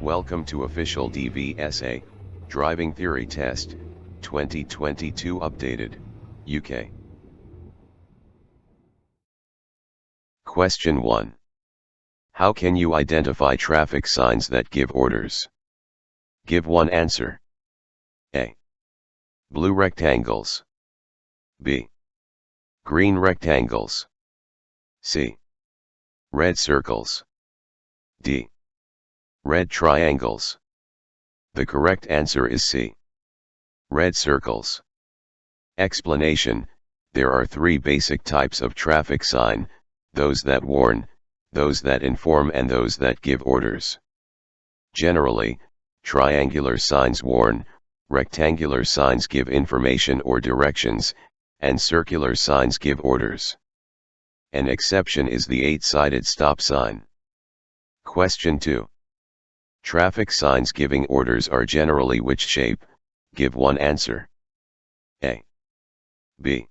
Welcome to official DVSA, Driving Theory Test, 2022 updated, UK. Question 1. How can you identify traffic signs that give orders? Give one answer. A. Blue rectangles. B. Green rectangles. C. Red circles. D. Red triangles. The correct answer is C. Red circles. Explanation: there are three basic types of traffic sign: those that warn, those that inform, and those that give orders. Generally, triangular signs warn, rectangular signs give information or directions, and circular signs give orders. An exception is the 8-sided stop sign. Question 2. Traffic signs giving orders are generally which shape? Give one answer. A. B.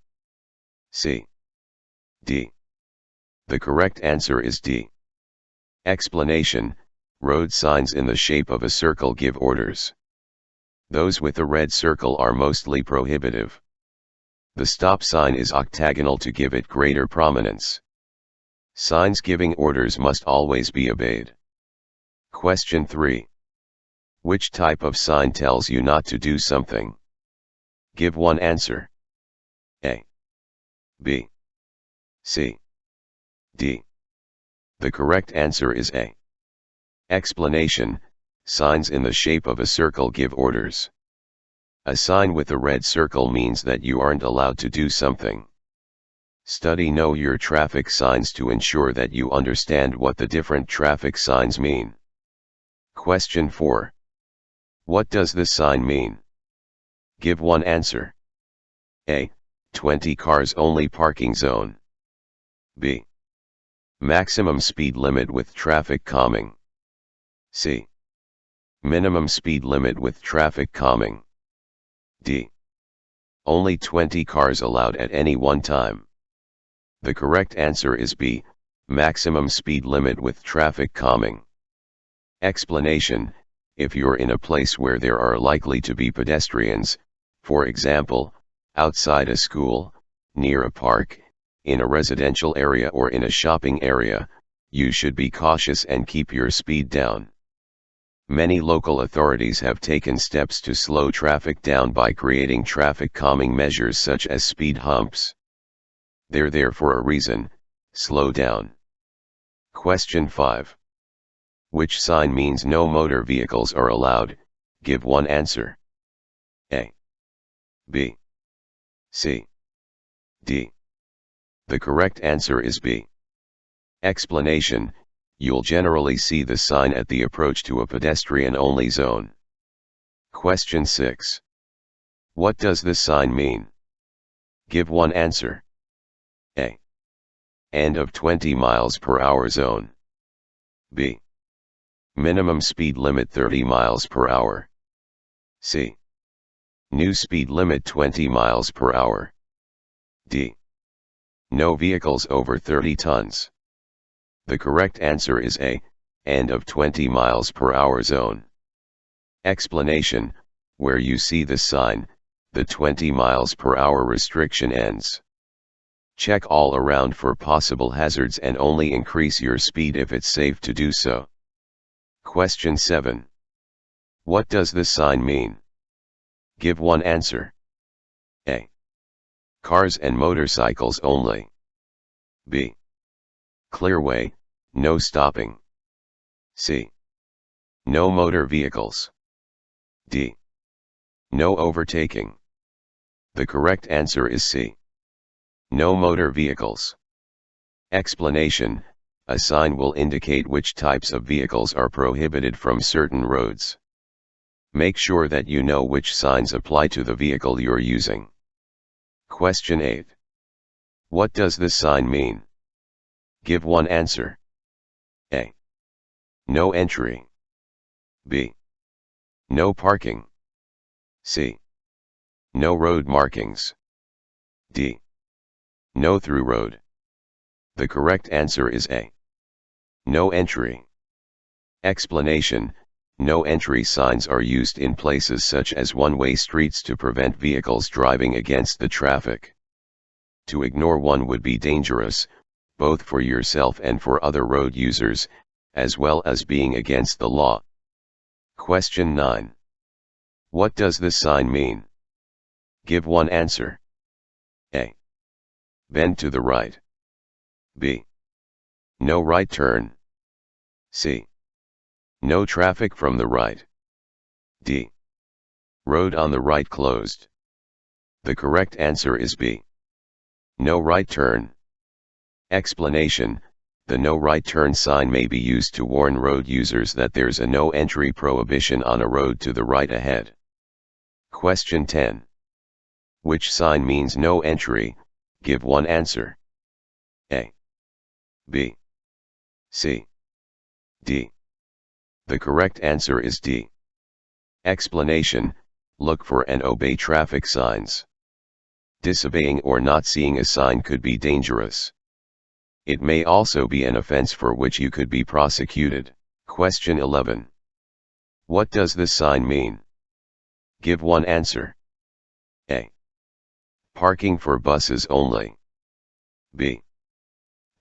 C. D. The correct answer is D. Explanation: road signs in the shape of a circle give orders. Those with a red circle are mostly prohibitive. The stop sign is octagonal to give it greater prominence. Signs giving orders must always be obeyed. Question 3. Which type of sign tells you not to do something? Give one answer. A. B. C. D. The correct answer is A. Explanation: signs in the shape of a circle give orders. A sign with a red circle means that you aren't allowed to do something. Know your traffic signs to ensure that you understand what the different traffic signs mean. Question 4. What does this sign mean? Give one answer. A. 20 cars only parking zone. B. Maximum speed limit with traffic calming. C. Minimum speed limit with traffic calming. D. Only 20 cars allowed at any one time. The correct answer is B. Maximum speed limit with traffic calming. Explanation: if you're in a place where there are likely to be pedestrians, for example, outside a school, near a park, in a residential area or in a shopping area, you should be cautious and keep your speed down. Many local authorities have taken steps to slow traffic down by creating traffic calming measures such as speed humps. They're there for a reason: slow down. Question 5. Which sign means no motor vehicles are allowed? Give one answer. A. B. C. D. The correct answer is B. Explanation: you'll generally see the sign at the approach to a pedestrian-only zone. Question 6. What does this sign mean? Give one answer. A. End of 20 miles per hour zone. B. Minimum speed limit 30 miles per hour. C. New speed limit 20 miles per hour. D. No vehicles over 30 tons. The correct answer is A. End of 20 miles per hour zone. Explanation: where you see this sign, the 20 miles per hour restriction ends. Check all around for possible hazards and only increase your speed if it's safe to do so. Question 7. What does this sign mean? Give one answer. A. Cars and motorcycles only. B. Clearway, no stopping. C. No motor vehicles. D. No overtaking. The correct answer is C. No motor vehicles. Explanation: a sign will indicate which types of vehicles are prohibited from certain roads. Make sure that you know which signs apply to the vehicle you're using. Question 8. What does this sign mean? Give one answer. A. No entry. B. No parking. C. No road markings. D. No through road. The correct answer is A. No entry. Explanation: No entry signs are used in places such as one-way streets to prevent vehicles driving against the traffic. To ignore one would be dangerous, both for yourself and for other road users, as well as being against the law. Question 9. What does this sign mean? Give one answer. A. Bend to the right. B. No right turn. C. No traffic from the right. D. Road on the right closed. The correct answer is B. No right turn. Explanation: the no right turn sign may be used to warn road users that there's a no entry prohibition on a road to the right ahead. Question 10. Which sign means no entry? Give one answer. A. B. C. D. The correct answer is D. Explanation: look for and obey traffic signs. Disobeying or not seeing a sign could be dangerous. It may also be an offense for which you could be prosecuted. Question 11. What does this sign mean? Give one answer. A. Parking for buses only. B.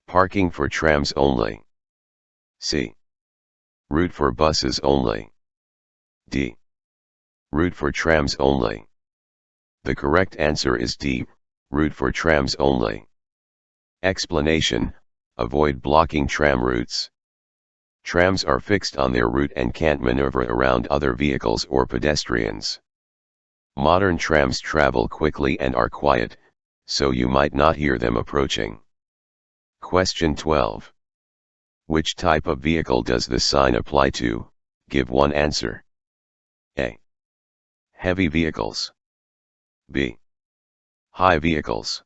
Parking for trams only. C. Route for buses only. D. Route for trams only. The correct answer is D. Route for trams only. Explanation: avoid blocking tram routes. Trams are fixed on their route and can't maneuver around other vehicles or pedestrians. Modern trams travel quickly and are quiet, so you might not hear them approaching. Question 12. Which type of vehicle does this sign apply to? Give one answer. A. Heavy vehicles. B. High vehicles.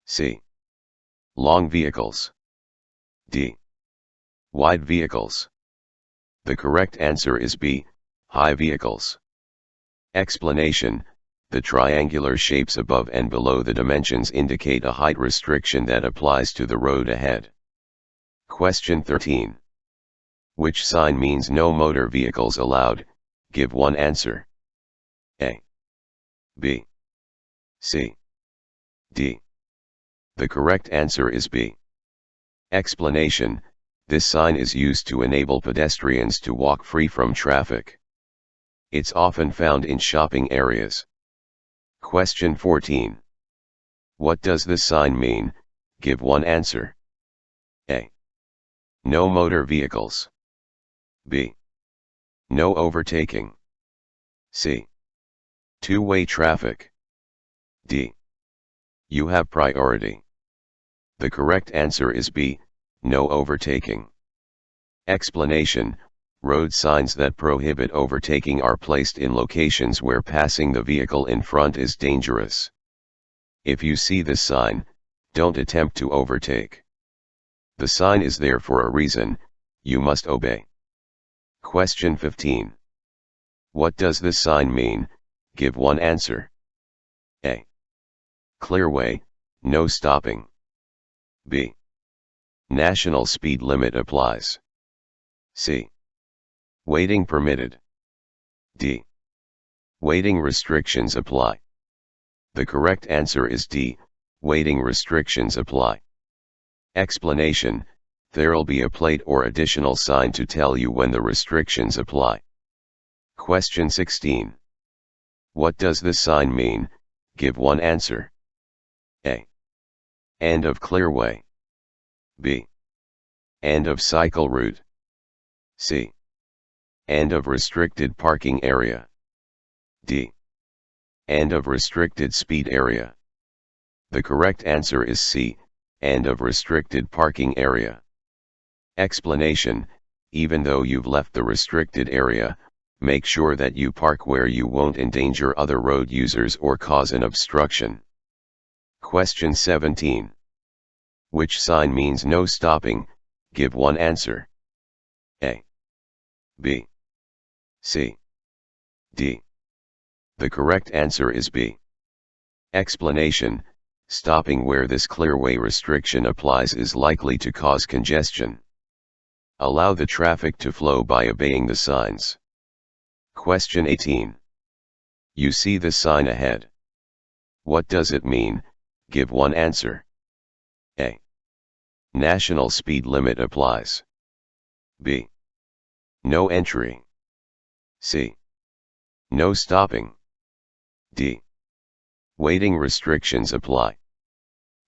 C. Long vehicles. D. Wide vehicles. The correct answer is B. High vehicles. Explanation: the triangular shapes above and below the dimensions indicate a height restriction that applies to the road ahead. Question 13. Which sign means no motor vehicles allowed? Give one answer. A. B. C. D. The correct answer is B. Explanation: this sign is used to enable pedestrians to walk free from traffic. It's often found in shopping areas. Question 14. What does this sign mean? Give one answer. A. No motor vehicles. B. No overtaking. C. Two-way traffic. D. You have priority. The correct answer is B. No overtaking. Explanation: road signs that prohibit overtaking are placed in locations where passing the vehicle in front is dangerous. If you see this sign, don't attempt to overtake. The sign is there for a reason, you must obey. Question 15. What does this sign mean? Give one answer. A. Clear way, no stopping. B. National speed limit applies. C. Waiting permitted. D. Waiting restrictions apply. The correct answer is D. Waiting restrictions apply. Explanation: there'll be a plate or additional sign to tell you when the restrictions apply. Question 16. What does this sign mean? Give one answer. A. End of clearway. B. End of cycle route. C. End of restricted parking area. D. End of restricted speed area. The correct answer is C. End of restricted parking area. Explanation: even though you've left the restricted area, make sure that you park where you won't endanger other road users or cause an obstruction. Question 17. Which sign means no stopping? Give one answer. A. B. C. D. The correct answer is B. Explanation: stopping where this clearway restriction applies is likely to cause congestion. Allow the traffic to flow by obeying the signs. Question 18. You see the sign ahead. What does it mean? Give one answer. A. National speed limit applies. B. No entry. C. No stopping. D. Waiting restrictions apply.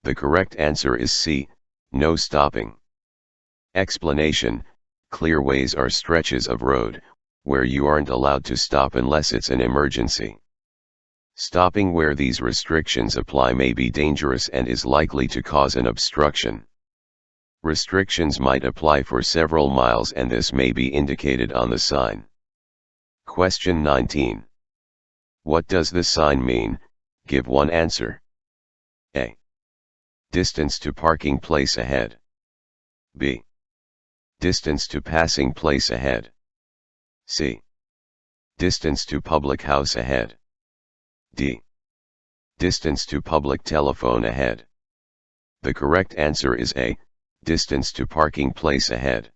The correct answer is C. No stopping. Explanation: clearways are stretches of road where you aren't allowed to stop unless it's an emergency. Stopping where these restrictions apply may be dangerous and is likely to cause an obstruction. Restrictions might apply for several miles and this may be indicated on the sign. Question 19. What does this sign mean? Give one answer. A. Distance to parking place ahead. B. Distance to passing place ahead. C. Distance to public house ahead. D. Distance to public telephone ahead. The correct answer is A. Distance to parking place ahead.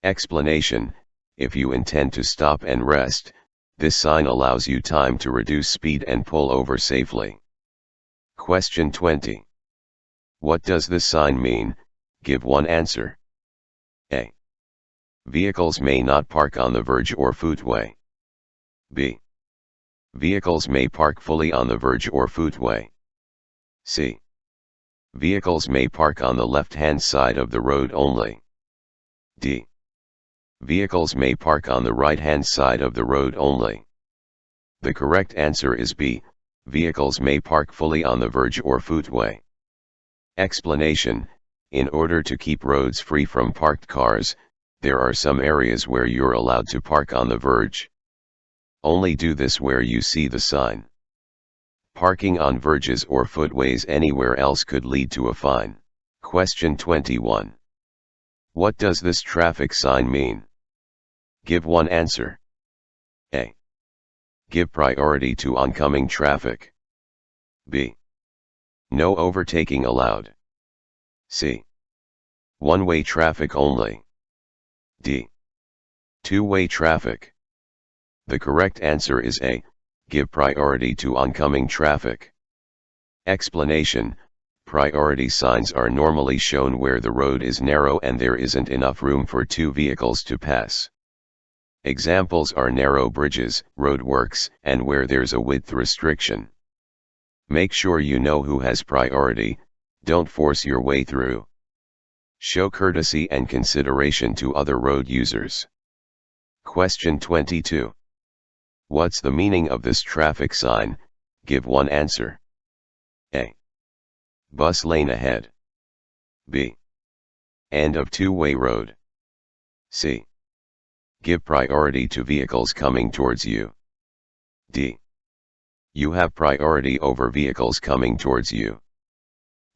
Explanation: if you intend to stop and rest, this sign allows you time to reduce speed and pull over safely. Question 20. What does this sign mean? Give one answer. A. Vehicles may not park on the verge or footway. B. Vehicles may park fully on the verge or footway. C. Vehicles may park on the left-hand side of the road only. D. Vehicles may park on the right-hand side of the road only. The correct answer is B. Vehicles may park fully on the verge or footway. Explanation: in order to keep roads free from parked cars, there are some areas where you're allowed to park on the verge. Only do this where you see the sign. Parking on verges or footways anywhere else could lead to a fine. Question 21. What does this traffic sign mean? Give one answer. A. Give priority to oncoming traffic. B. No overtaking allowed. C. One-way traffic only. D. Two-way traffic. The correct answer is A. Give priority to oncoming traffic. Explanation: priority signs are normally shown where the road is narrow and there isn't enough room for two vehicles to pass. Examples are narrow bridges, roadworks, and where there's a width restriction. Make sure you know who has priority, don't force your way through. Show courtesy and consideration to other road users. Question 22. What's the meaning of this traffic sign? Give one answer. A. Bus lane ahead. B. End of two-way road. C. Give priority to vehicles coming towards you. D. You have priority over vehicles coming towards you.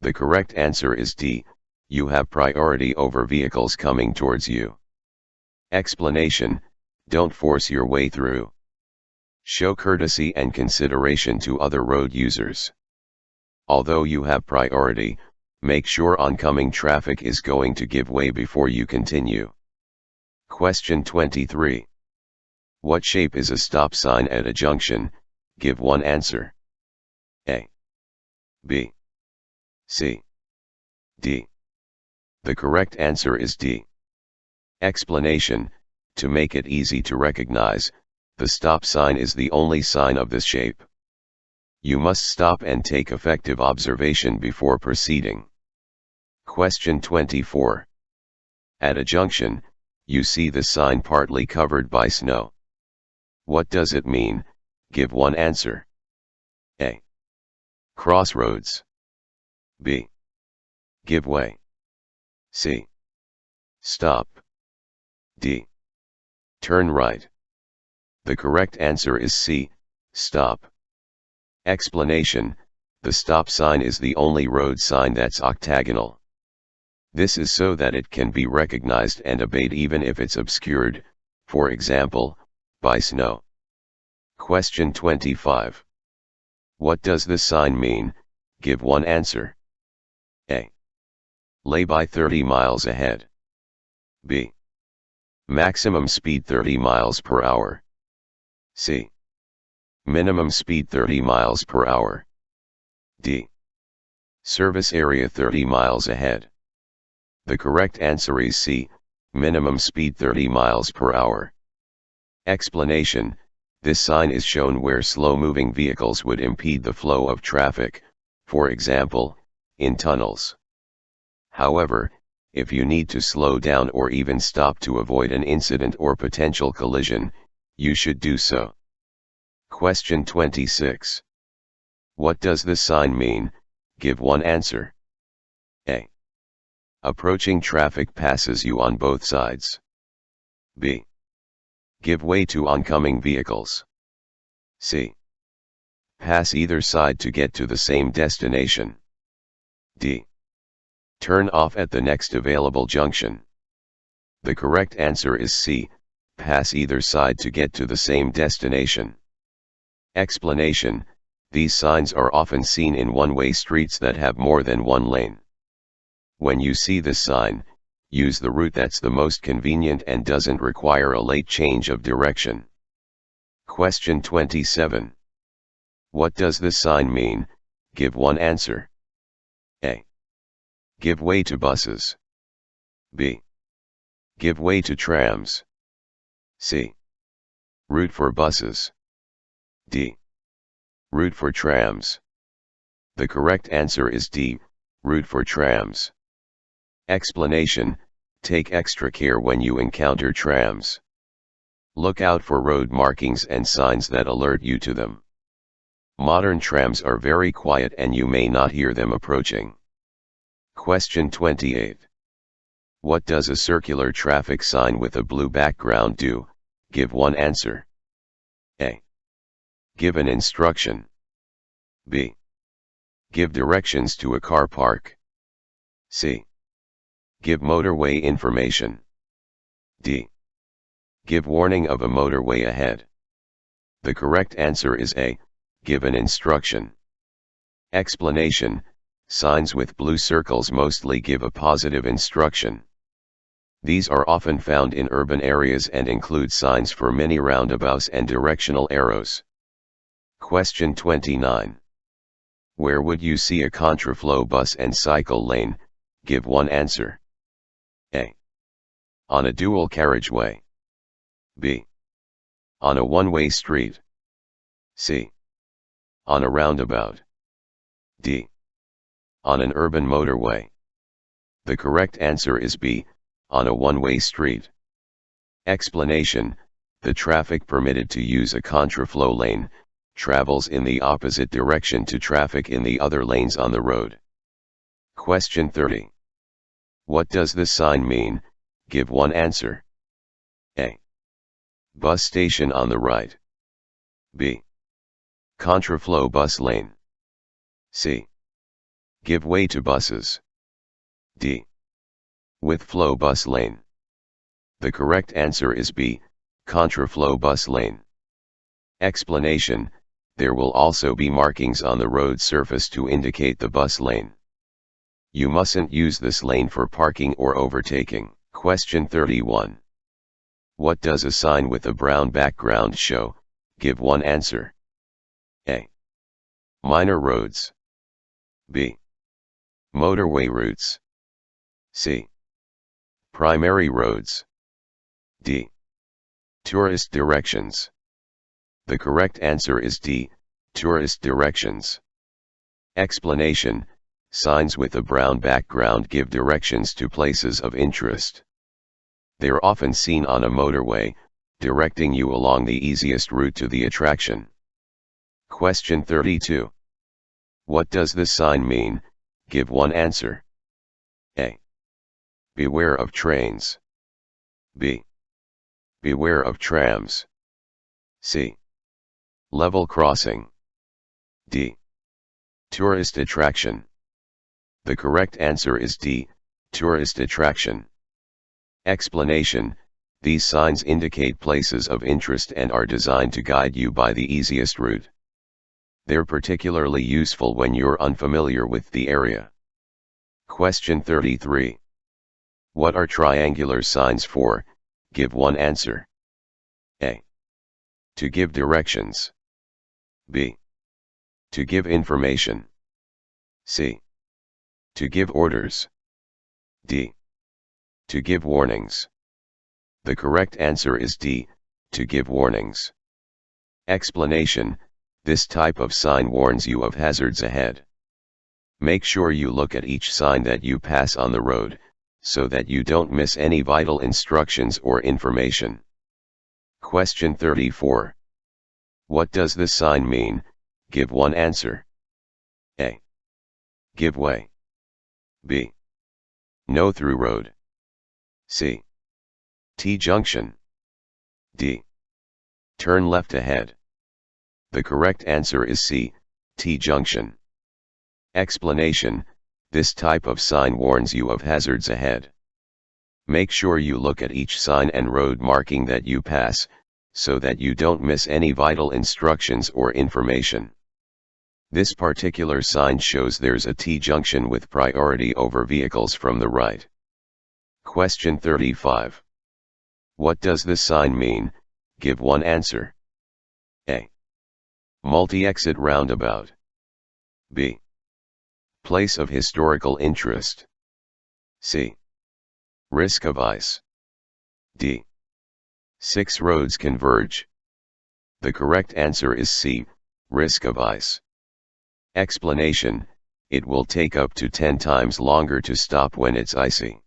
The correct answer is D. You have priority over vehicles coming towards you. Explanation: don't force your way through. Show courtesy and consideration to other road users. Although you have priority, make sure oncoming traffic is going to give way before you continue. Question 23. What shape is a stop sign at a junction? Give one answer. A. B. C. D. The correct answer is D. Explanation: to make it easy to recognize, the stop sign is the only sign of this shape. You must stop and take effective observation before proceeding. Question 24. At a junction, you see the sign partly covered by snow. What does it mean? Give one answer. A. Crossroads. B. Give way. C. Stop. D. Turn right. The correct answer is C. Stop. Explanation: the stop sign is the only road sign that's octagonal. This is so that it can be recognized and obeyed even if it's obscured, for example, by snow. Question 25. What does this sign mean? Give one answer. A. Lay by 30 miles ahead. B. Maximum speed 30 miles per hour. C. Minimum speed 30 miles per hour. D. Service area 30 miles ahead. The correct answer is C. Minimum speed 30 miles per hour. Explanation: this sign is shown where slow-moving vehicles would impede the flow of traffic, for example, in tunnels. However, if you need to slow down or even stop to avoid an incident or potential collision, you should do so. Question 26. What does this sign mean? Give one answer. A. Approaching traffic passes you on both sides. B. Give way to oncoming vehicles. C. Pass either side to get to the same destination. D. Turn off at the next available junction. The correct answer is C. Pass either side to get to the same destination. Explanation: these signs are often seen in one-way streets that have more than one lane. When you see this sign, use the route that's the most convenient and doesn't require a late change of direction. Question 27. What does this sign mean? Give one answer. A. Give way to buses. B. Give way to trams. C. Route for buses. D. Route for trams. The correct answer is D. Route for trams. Explanation: take extra care when you encounter trams. Look out for road markings and signs that alert you to them. Modern trams are very quiet and you may not hear them approaching. Question 28. What does a circular traffic sign with a blue background do? Give one answer. A. Give an instruction. B. Give directions to a car park. C. Give motorway information. D. Give warning of a motorway ahead. The correct answer is A. Give an instruction. Explanation: signs with blue circles mostly give a positive instruction. These are often found in urban areas and include signs for many roundabouts and directional arrows. Question 29. Where would you see a contraflow bus and cycle lane? Give one answer. A. On a dual carriageway. B. On a one-way street. C. On a roundabout. D. On an urban motorway. The correct answer is B. On a one-way street. Explanation: the traffic permitted to use a contraflow lane travels in the opposite direction to traffic in the other lanes on the road. Question 30. What does this sign mean? Give one answer. A. Bus station on the right. B. Contraflow bus lane. C. Give way to buses. D. With flow bus lane. The correct answer is B. Contraflow bus lane. Explanation: there will also be markings on the road surface to indicate the bus lane. You mustn't use this lane for parking or overtaking. Question 31. What does a sign with a brown background show? Give one answer. A. Minor roads. B. Motorway routes. C. Primary roads. D. Tourist directions. The correct answer is D. Tourist directions. Explanation: signs with a brown background give directions to places of interest. They're often seen on a motorway, directing you along the easiest route to the attraction. Question 32. What does this sign mean? Give one answer. A. Beware of trains. B. Beware of trams. C. Level crossing. D. Tourist attraction. The correct answer is D. Tourist attraction. Explanation: these signs indicate places of interest and are designed to guide you by the easiest route. They're particularly useful when you're unfamiliar with the area. Question 33. What are triangular signs for? Give one answer. A. To give directions. B. To give information. C. To give orders. D. To give warnings. The correct answer is D. To give warnings. Explanation: this type of sign warns you of hazards ahead. Make sure you look at each sign that you pass on the road, so that you don't miss any vital instructions or information. Question 34. What does this sign mean? Give one answer. A. Give way. B. No through road. C. T junction. D. Turn left ahead. The correct answer is C. T junction. Explanation: this type of sign warns you of hazards ahead. Make sure you look at each sign and road marking that you pass, so that you don't miss any vital instructions or information. This particular sign shows there's a T junction with priority over vehicles from the right. Question 35. What does this sign mean? Give one answer. A. Multi-exit roundabout. B. Place of historical interest. C. Risk of ice. D. 6 roads converge. The correct answer is C. Risk of ice. Explanation: it will take up to 10 times longer to stop when it's icy.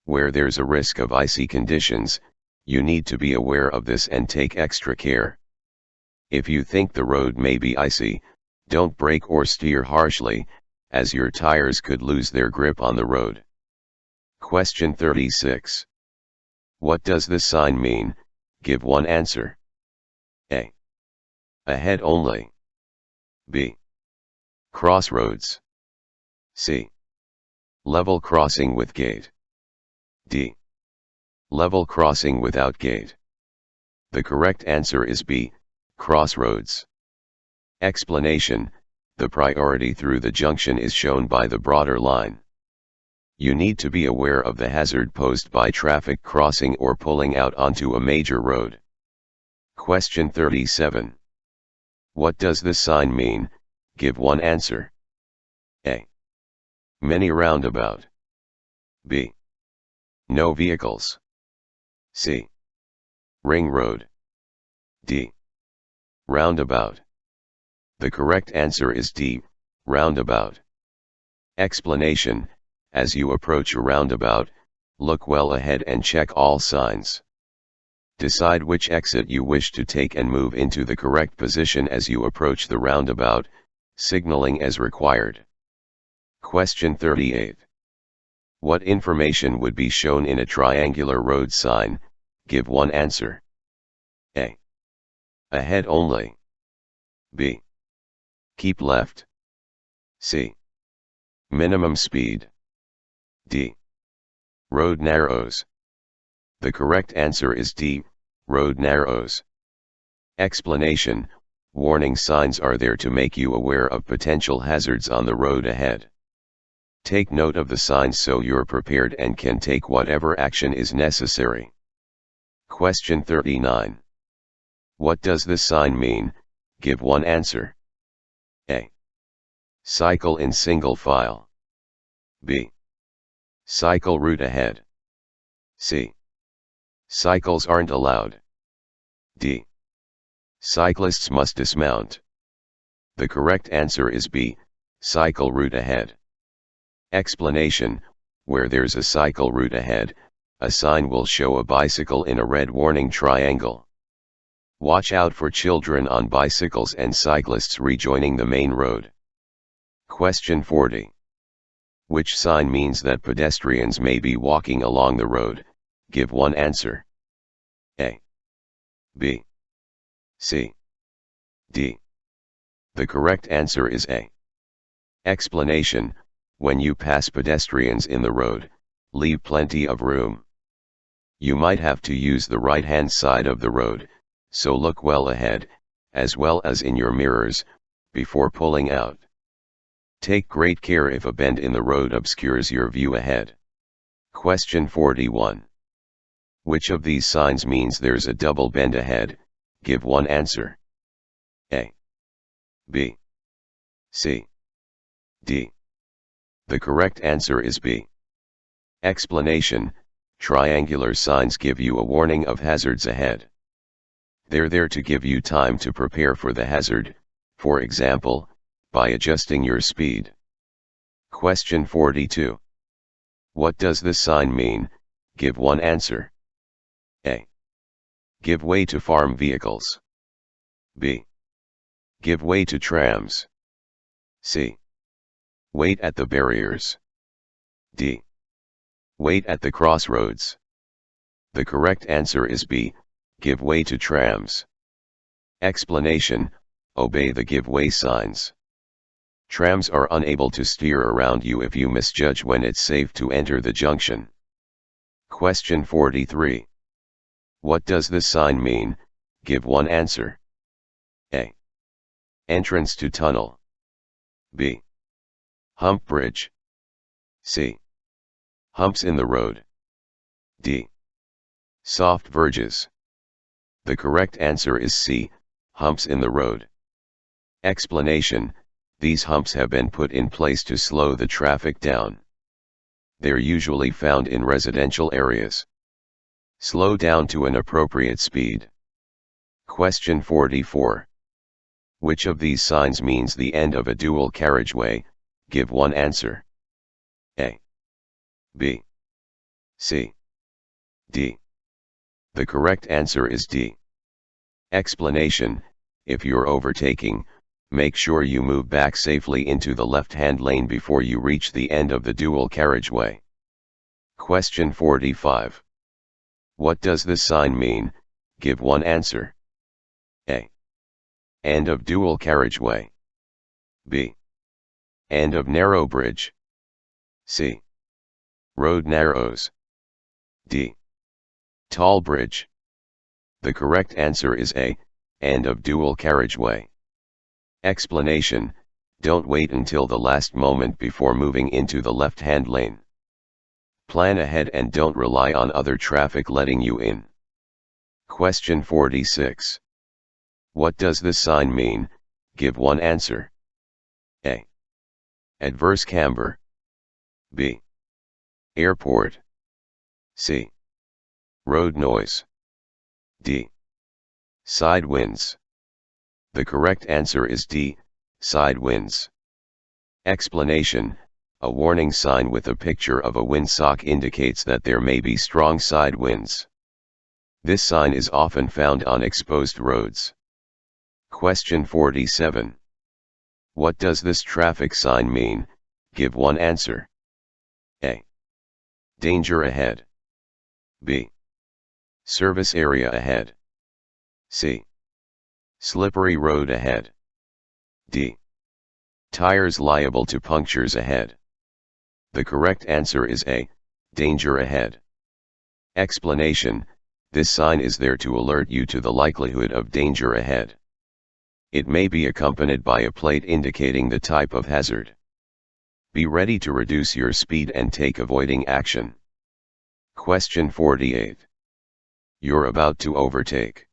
Where there's a risk of icy conditions, you need to be aware of this and take extra care. If you think the road may be icy, don't brake or steer harshly, as your tires could lose their grip on the road. Question 36. What does this sign mean? Give one answer. A. Ahead only. B. Crossroads. C. Level crossing with gate. D. Level crossing without gate. The correct answer is B. Crossroads. Explanation: the priority through the junction is shown by the broader line. You need to be aware of the hazard posed by traffic crossing or pulling out onto a major road. Question 37. What does this sign mean? Give one answer. A. Mini roundabout. B. No vehicles. C. Ring road. D. Roundabout. The correct answer is D. Roundabout. Explanation: as you approach a roundabout, look well ahead and check all signs. Decide which exit you wish to take and move into the correct position as you approach the roundabout, signaling as required. Question 38. What information would be shown in a triangular road sign? Give one answer. A. Ahead only. B. Keep left. C. Minimum speed. D. Road narrows. The correct answer is D. Road narrows. Explanation: warning signs are there to make you aware of potential hazards on the road ahead. Take note of the signs so you're prepared and can take whatever action is necessary. Question 39. What does this sign mean? Give one answer. A. Cycle in single file. B. Cycle route ahead. C. Cycles aren't allowed. D. Cyclists must dismount. The correct answer is B. Cycle route ahead. Explanation: where there's a cycle route ahead, a sign will show a bicycle in a red warning triangle. Watch out for children on bicycles and cyclists rejoining the main road. Question 40. Which sign means that pedestrians may be walking along the road? Give one answer. A. B. C. D. The correct answer is A. Explanation: when you pass pedestrians in the road, leave plenty of room. You might have to use the right-hand side of the road, so look well ahead, as well as in your mirrors, before pulling out. Take great care if a bend in the road obscures your view ahead. Question 41. Which of these signs means there's a double bend ahead? Give one answer. A, B, C, D. The correct answer is B. Explanation: triangular signs give you a warning of hazards ahead. They're there to give you time to prepare for the hazard, for example, by adjusting your speed. Question 42. What does this sign mean? Give one answer. A. Give way to farm vehicles. B. Give way to trams. C. Wait at the barriers. D. Wait at the crossroads. The correct answer is B. Give way to trams. Explanation: obey the give way signs. Trams are unable to steer around you if you misjudge when it's safe to enter the junction. Question 43. What does this sign mean? Give one answer. A. Entrance to tunnel. B. Hump bridge. C. Humps in the road. D. Soft verges. The correct answer is C. Humps in the road. Explanation: these humps have been put in place to slow the traffic down. They're usually found in residential areas. Slow down to an appropriate speed. Question 44. Which of these signs means the end of a dual carriageway? Give one answer. A, B, C, D. The correct answer is D. Explanation: if you're overtaking, make sure you move back safely into the left-hand lane before you reach the end of the dual carriageway. Question 45. What does this sign mean? Give one answer. A. End of dual carriageway. B. End of narrow bridge. C. Road narrows. D. Tall bridge. The correct answer is A. End of dual carriageway. Explanation: don't wait until the last moment before moving into the left-hand lane. Plan ahead and don't rely on other traffic letting you in. Question 46. What does this sign mean? Give one answer. A. Adverse camber. B. Airport. C. Road noise. D. Side winds. The correct answer is D. Side winds. Explanation: a warning sign with a picture of a windsock indicates that there may be strong side winds. This sign is often found on exposed roads. Question 47. What does this traffic sign mean? Give one answer. A. Danger ahead. B. Service area ahead. C. Slippery road ahead. D. Tires liable to punctures ahead. The correct answer is A. Danger ahead. Explanation: this sign is there to alert you to the likelihood of danger ahead. It may be accompanied by a plate indicating the type of hazard. Be ready to reduce your speed and take avoiding action. Question 48. You're about to overtake.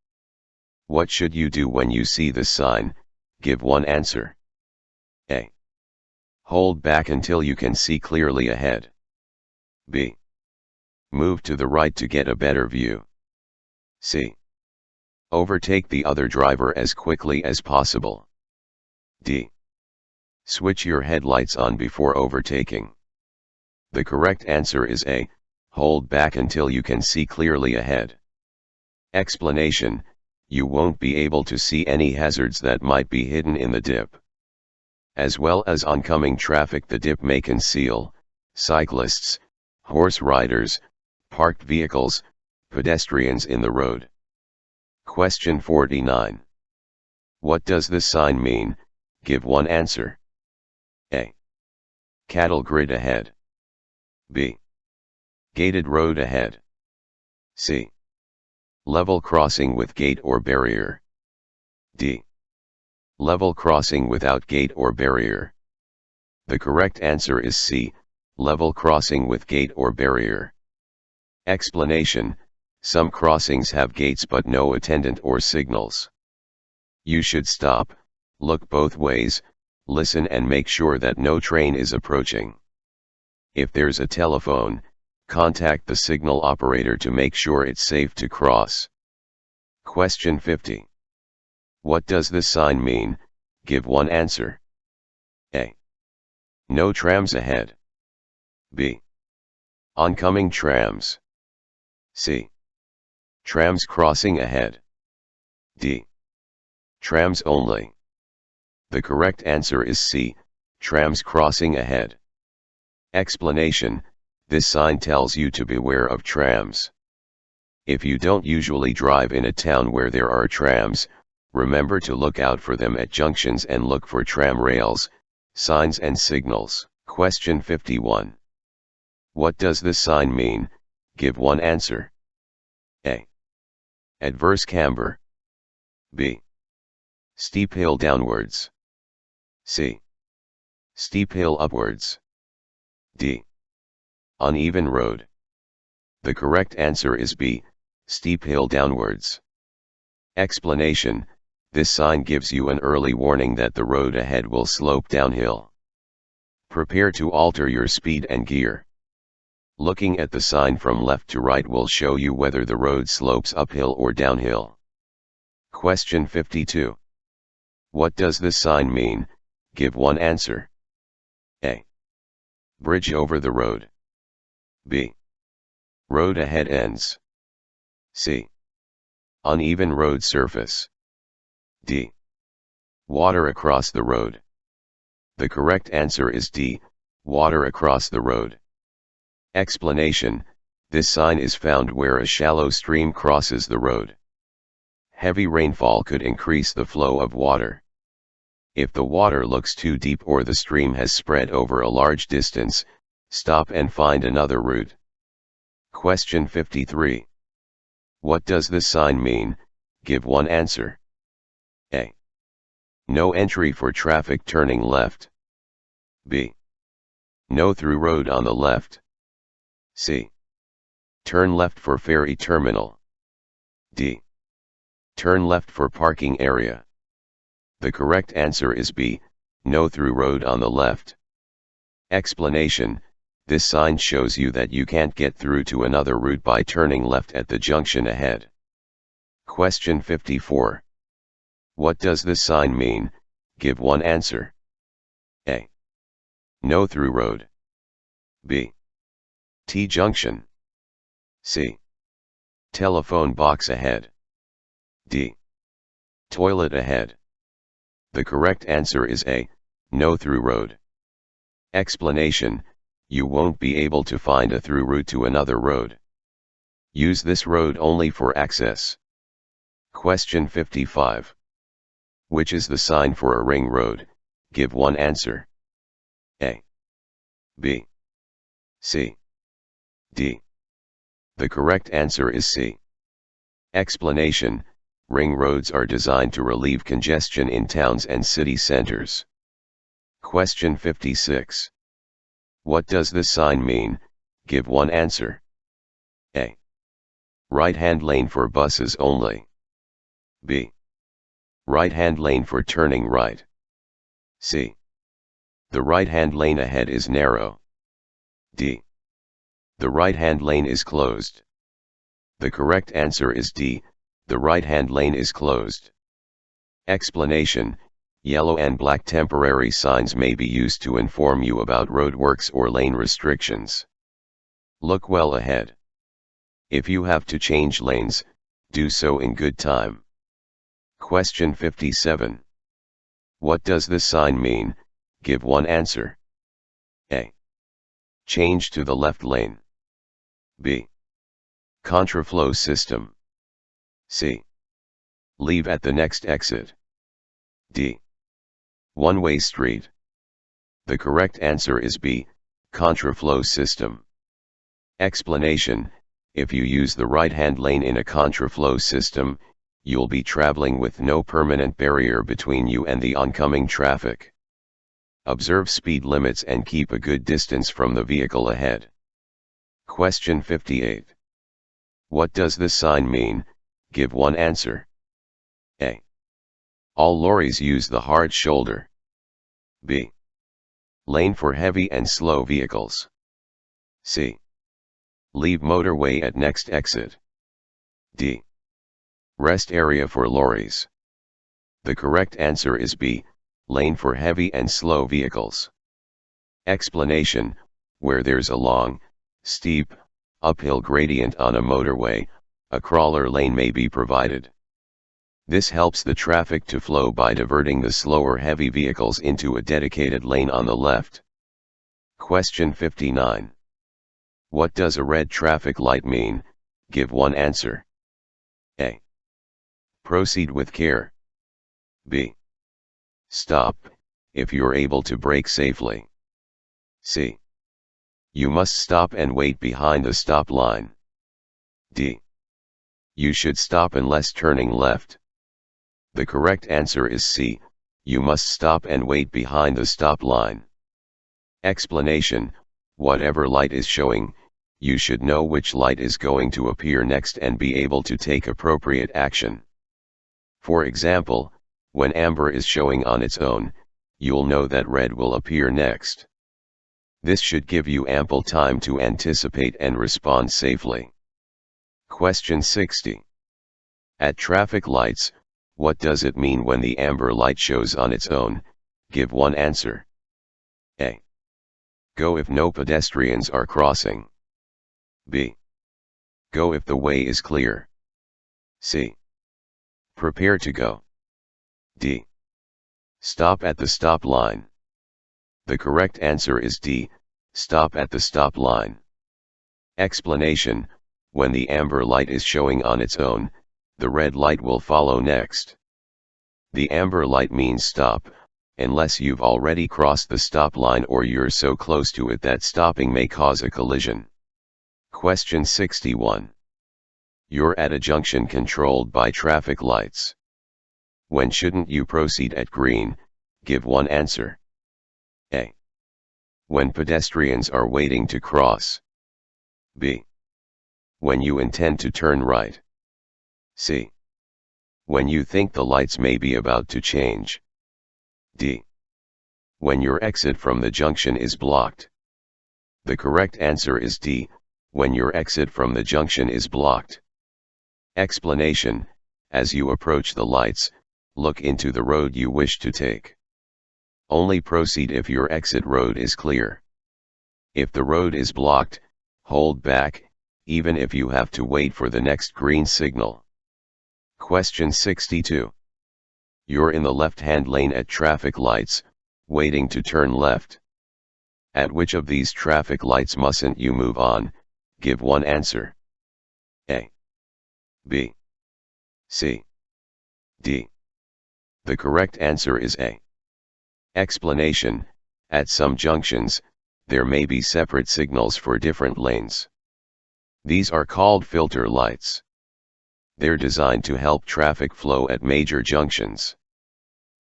What should you do when you see this sign? Give one answer. A. Hold back until you can see clearly ahead. B. Move to the right to get a better view. C. Overtake the other driver as quickly as possible. D. Switch your headlights on before overtaking. The correct answer is A. Hold back until you can see clearly ahead. Explanation: you won't be able to see any hazards that might be hidden in the dip. As well as oncoming traffic the dip may conceal: cyclists, horse riders, parked vehicles, pedestrians in the road. Question 49. What does this sign mean? Give one answer. A. Cattle grid ahead. B. Gated road ahead. C. Level crossing with gate or barrier. D. Level crossing without gate or barrier. The correct answer is C. Level crossing with gate or barrier. Explanation: Some crossings have gates but no attendant or signals. You should stop, look both ways, listen and make sure that no train is approaching. If there's a telephone, contact the signal operator to make sure it's safe to cross. Question 50. What does this sign mean? Give one answer. A. No trams ahead. B. Oncoming trams. C. Trams crossing ahead. D. Trams only. The correct answer is C. Trams crossing ahead. Explanation: this sign tells you to beware of trams. If you don't usually drive in a town where there are trams, remember to look out for them at junctions and look for tram rails, signs and signals. Question 51. What does this sign mean? Give one answer. A. Adverse camber. B. Steep hill downwards. C. Steep hill upwards. D. Uneven road. The correct answer is B. Steep hill downwards. Explanation: this sign gives you an early warning that the road ahead will slope downhill. Prepare to alter your speed and gear. Looking at the sign from left to right will show you whether the road slopes uphill or downhill. Question 52. What does this sign mean? Give one answer. A. Bridge over the road. B. Road ahead ends. C. Uneven road surface. D. Water across the road. The correct answer is D. Water across the road. Explanation: this sign is found where a shallow stream crosses the road. Heavy rainfall could increase the flow of water. If the water looks too deep or the stream has spread over a large distance, stop and find another route. Question 53. What does this sign mean? Give one answer. A. No entry for traffic turning left. B. No through road on the left. C. Turn left for ferry terminal. D. Turn left for parking area. The correct answer is B. No through road on the left. Explanation: this sign shows you that you can't get through to another route by turning left at the junction ahead. Question 54. What does this sign mean? Give one answer. A. No through road. B. T-junction. C. Telephone box ahead. D. Toilet ahead. The correct answer is A. No through road. Explanation: you won't be able to find a through route to another road. Use this road only for access. Question 55. Which is the sign for a ring road? Give one answer. A. B. C. D. The correct answer is C. Explanation: ring roads are designed to relieve congestion in towns and city centers. Question 56. What does this sign mean? Give one answer. A. Right-hand lane for buses only. B. Right-hand lane for turning right. C. The right-hand lane ahead is narrow. D. The right-hand lane is closed. The correct answer is D. The right-hand lane is closed. Explanation: yellow and black temporary signs may be used to inform you about roadworks or lane restrictions. Look well ahead. If you have to change lanes, do so in good time. Question 57. What does this sign mean? Give one answer. A. Change to the left lane. B. Contraflow system. C. Leave at the next exit. D. One-way street. The correct answer is B. Contraflow system. Explanation: if you use the right-hand lane in a contraflow system, you'll be traveling with no permanent barrier between you and the oncoming traffic. Observe speed limits and keep a good distance from the vehicle ahead. Question 58. What does this sign mean? Give one answer. A. All lorries use the hard shoulder. B. Lane for heavy and slow vehicles. C. Leave motorway at next exit. D. Rest area for lorries. The correct answer is B. Lane for heavy and slow vehicles. Explanation: where there's a long, steep, uphill gradient on a motorway, a crawler lane may be provided. This helps the traffic to flow by diverting the slower heavy vehicles into a dedicated lane on the left. Question 59. What does a red traffic light mean? Give one answer. A. Proceed with care. B. Stop, if you're able to brake safely. C. You must stop and wait behind the stop line. D. You should stop unless turning left. The correct answer is C. You must stop and wait behind the stop line. Explanation: whatever light is showing, you should know which light is going to appear next and be able to take appropriate action. For example, when amber is showing on its own, you'll know that red will appear next. This should give you ample time to anticipate and respond safely. Question 60. At traffic lights, what does it mean when the amber light shows on its own? Give one answer. A. Go if no pedestrians are crossing. B. Go if the way is clear. C. Prepare to go. D. Stop at the stop line. The correct answer is D. Stop at the stop line. Explanation: when the amber light is showing on its own, the red light will follow next. The amber light means stop, unless you've already crossed the stop line or you're so close to it that stopping may cause a collision. Question 61. You're at a junction controlled by traffic lights. When shouldn't you proceed at green? Give one answer. A. When pedestrians are waiting to cross. B. When you intend to turn right. C. When you think the lights may be about to change. D. When your exit from the junction is blocked. The correct answer is D. When your exit from the junction is blocked. Explanation: as you approach the lights, look into the road you wish to take. Only proceed if your exit road is clear. If the road is blocked, hold back, even if you have to wait for the next green signal. Question 62. You're in the left-hand lane at traffic lights, waiting to turn left. At which of these traffic lights mustn't you move on? Give one answer. A. B. C. D. The correct answer is A. Explanation: at some junctions, there may be separate signals for different lanes. These are called filter lights. They're designed to help traffic flow at major junctions.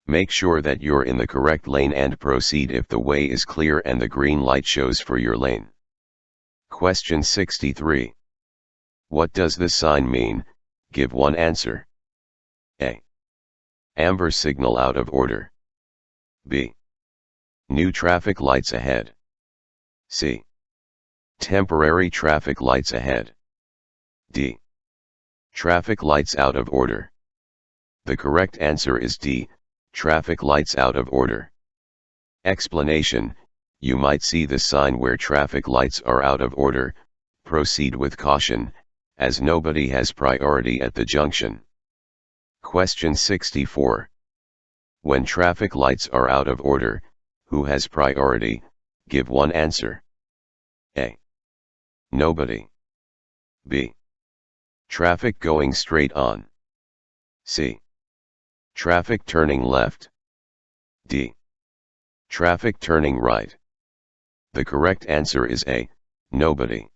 Make sure that you're in the correct lane and proceed if the way is clear and the green light shows for your lane. Question 63. What does this sign mean? Give one answer. A. Amber signal out of order. B. New traffic lights ahead. C. Temporary traffic lights ahead. D. Traffic lights out of order. The correct answer is D. Traffic lights out of order. Explanation: you might see the sign where traffic lights are out of order, proceed with caution, as nobody has priority at the junction. Question 64. When traffic lights are out of order, who has priority? Give one answer. A. Nobody. B. Traffic going straight on. C. Traffic turning left. D. Traffic turning right. The correct answer is A. Nobody.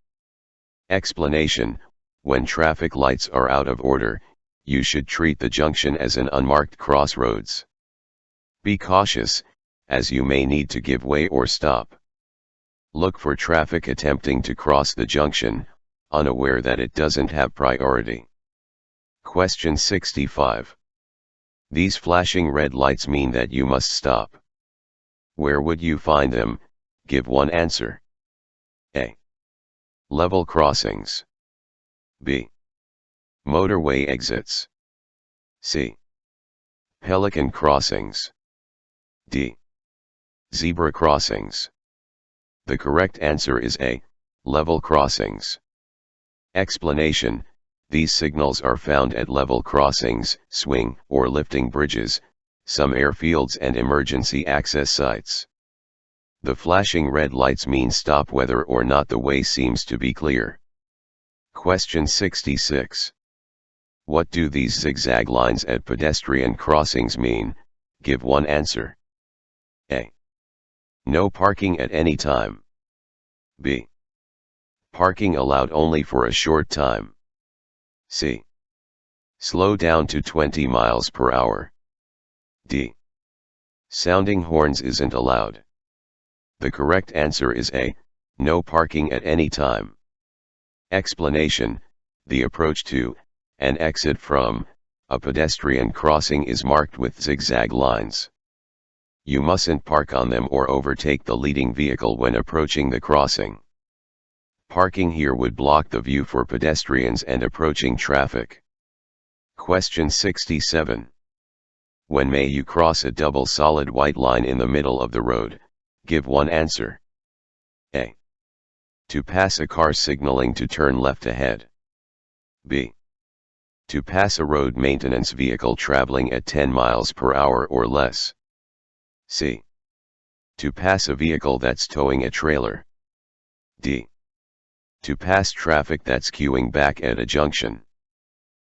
Explanation: when traffic lights are out of order, you should treat the junction as an unmarked crossroads. Be cautious, as you may need to give way or stop. Look for traffic attempting to cross the junction, unaware that it doesn't have priority. Question 65. These flashing red lights mean that you must stop. Where would you find them? Give one answer. A. Level crossings. B. Motorway exits. C. Pelican crossings. D. Zebra crossings. The correct answer is A. Level crossings. Explanation: these signals are found at level crossings, swing or lifting bridges, some airfields and emergency access sites. The flashing red lights mean stop whether or not the way seems to be clear. Question 66. What do these zigzag lines at pedestrian crossings mean? Give one answer. A. No parking at any time. B. Parking allowed only for a short time. C. Slow down to 20 miles per hour. D. Sounding horns isn't allowed. The correct answer is A. No parking at any time. Explanation: the approach to, and exit from, a pedestrian crossing is marked with zigzag lines. You mustn't park on them or overtake the leading vehicle when approaching the crossing. Parking here would block the view for pedestrians and approaching traffic. Question 67. When may you cross a double solid white line in the middle of the road? Give one answer. A. To pass a car signaling to turn left ahead. B. To pass a road maintenance vehicle traveling at 10 miles per hour or less. C. To pass a vehicle that's towing a trailer. D. To pass traffic that's queuing back at a junction.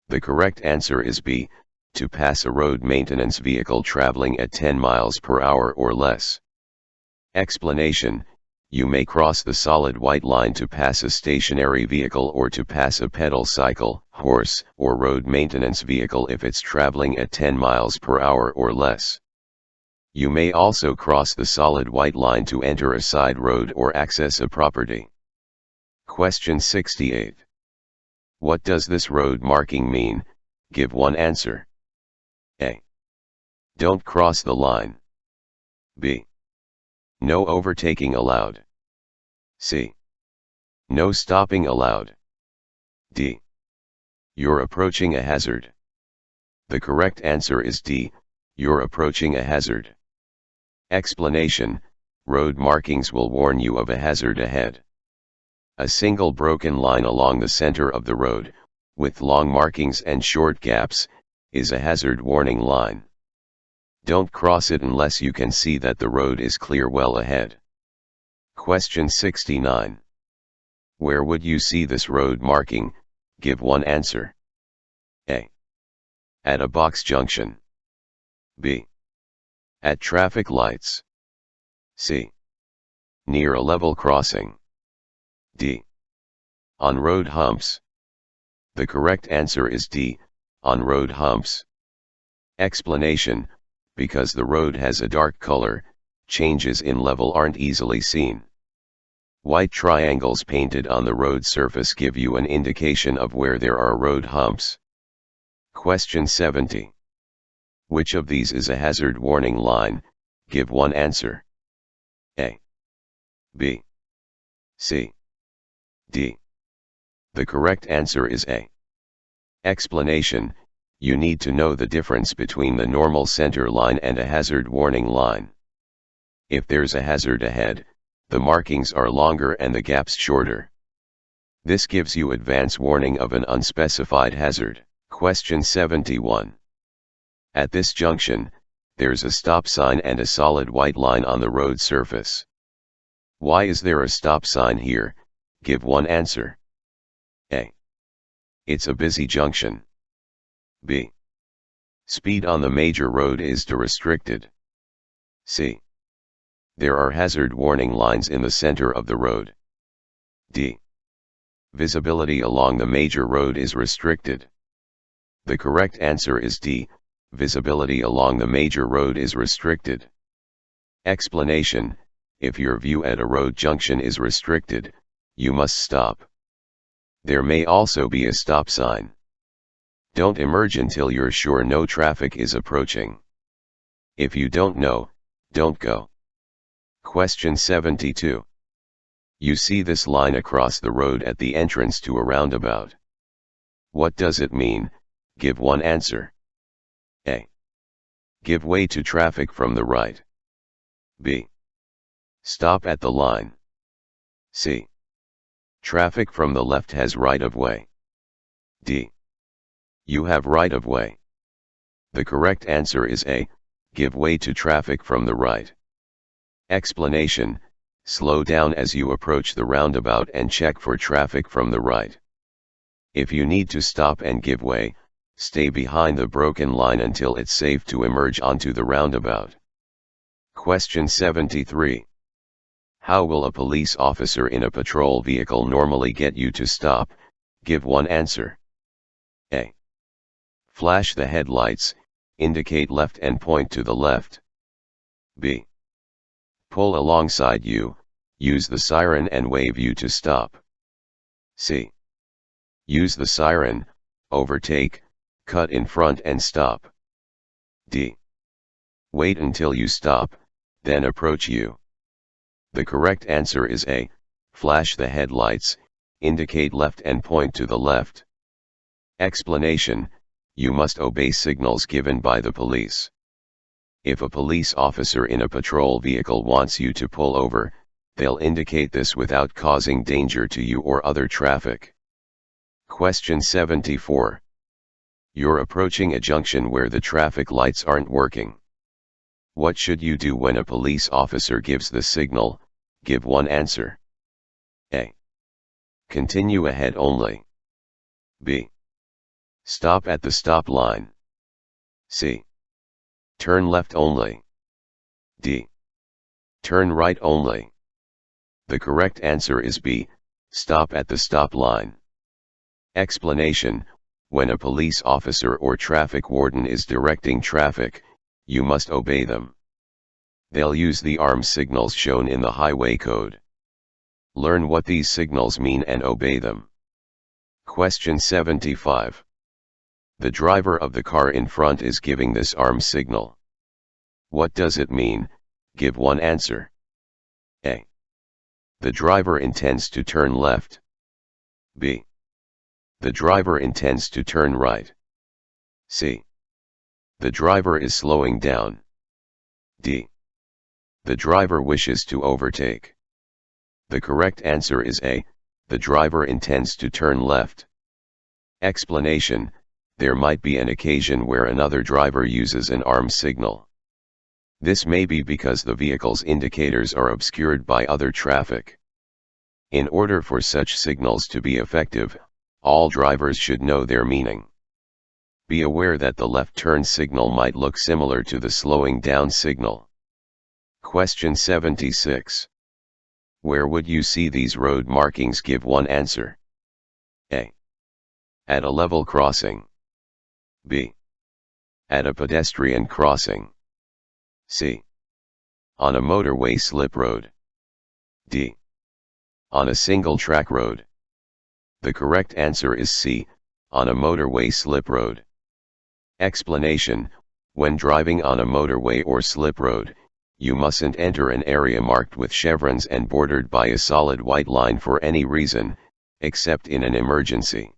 The correct answer is B. To pass a road maintenance vehicle traveling at 10 miles per hour or less. Explanation: you may cross the solid white line to pass a stationary vehicle or to pass a pedal cycle, horse, or road maintenance vehicle if it's traveling at 10 miles per hour or less. You may also cross the solid white line to enter a side road or access a property. Question 68. What does this road marking mean? Give one answer. A. Don't cross the line. B. No overtaking allowed. C. No stopping allowed. D. You're approaching a hazard. The correct answer is D. You're approaching a hazard. Explanation: road markings will warn you of a hazard ahead. A single broken line along the center of the road, with long markings and short gaps, is a hazard warning line. Don't cross it unless you can see that the road is clear well ahead. Question 69. Where would you see this road marking? Give one answer. A. At a box junction. B. At traffic lights. C. Near a level crossing. D. On road humps. The correct answer is D. On road humps. Explanation: because the road has a dark color, changes in level aren't easily seen. White triangles painted on the road surface give you an indication of where there are road humps. Question 70. Which of these is a hazard warning line? Give one answer. A. B. C. D. The correct answer is A. Explanation: you need to know the difference between the normal center line and a hazard warning line. If there's a hazard ahead, the markings are longer and the gaps shorter. This gives you advance warning of an unspecified hazard. Question 71. At this junction, there's a stop sign and a solid white line on the road surface. Why is there a stop sign here? Give one answer. A. It's a busy junction. B. Speed on the major road is restricted. C. There are hazard warning lines in the center of the road. D. Visibility along the major road is restricted. The correct answer is D. Visibility along the major road is restricted. Explanation: if your view at a road junction is restricted, you must stop. There may also be a stop sign. Don't emerge until you're sure no traffic is approaching. If you don't know, don't go. Question 72. You see this line across the road at the entrance to a roundabout. What does it mean? Give one answer. A. Give way to traffic from the right. B. Stop at the line. C. Traffic from the left has right of way. D. You have right of way. The correct answer is A. Give way to traffic from the right. Explanation: slow down as you approach the roundabout and check for traffic from the right. If you need to stop and give way, stay behind the broken line until it's safe to emerge onto the roundabout. Question 73. How will a police officer in a patrol vehicle normally get you to stop? Give one answer. A. Flash the headlights, indicate left and point to the left. B. Pull alongside you, use the siren and wave you to stop. C. Use the siren, overtake, cut in front and stop. D. Wait until you stop, then approach you. The correct answer is A. Flash the headlights, indicate left and point to the left. Explanation: you must obey signals given by the police. If a police officer in a patrol vehicle wants you to pull over, they'll indicate this without causing danger to you or other traffic. Question 74. You're approaching a junction where the traffic lights aren't working. What should you do when a police officer gives the signal? Give one answer. A. Continue ahead only. B. Stop at the stop line. C. Turn left only. D. Turn right only. The correct answer is B. Stop at the stop line. Explanation: when a police officer or traffic warden is directing traffic, you must obey them. They'll use the arm signals shown in the highway code. Learn what these signals mean and obey them. Question 75. The driver of the car in front is giving this arm signal. What does it mean? Give one answer. A. The driver intends to turn left. B. The driver intends to turn right. C. The driver is slowing down. D. The driver wishes to overtake. The correct answer is A. The driver intends to turn left. Explanation: there might be an occasion where another driver uses an arm signal. This may be because the vehicle's indicators are obscured by other traffic. In order for such signals to be effective, all drivers should know their meaning. Be aware that the left turn signal might look similar to the slowing down signal. Question 76. Where would you see these road markings? Give one answer. A. At a level crossing. B. At a pedestrian crossing. C. On a motorway slip road. D. On a single track road. The correct answer is C. On a motorway slip road. Explanation: when driving on a motorway or slip road, you mustn't enter an area marked with chevrons and bordered by a solid white line for any reason, except in an emergency.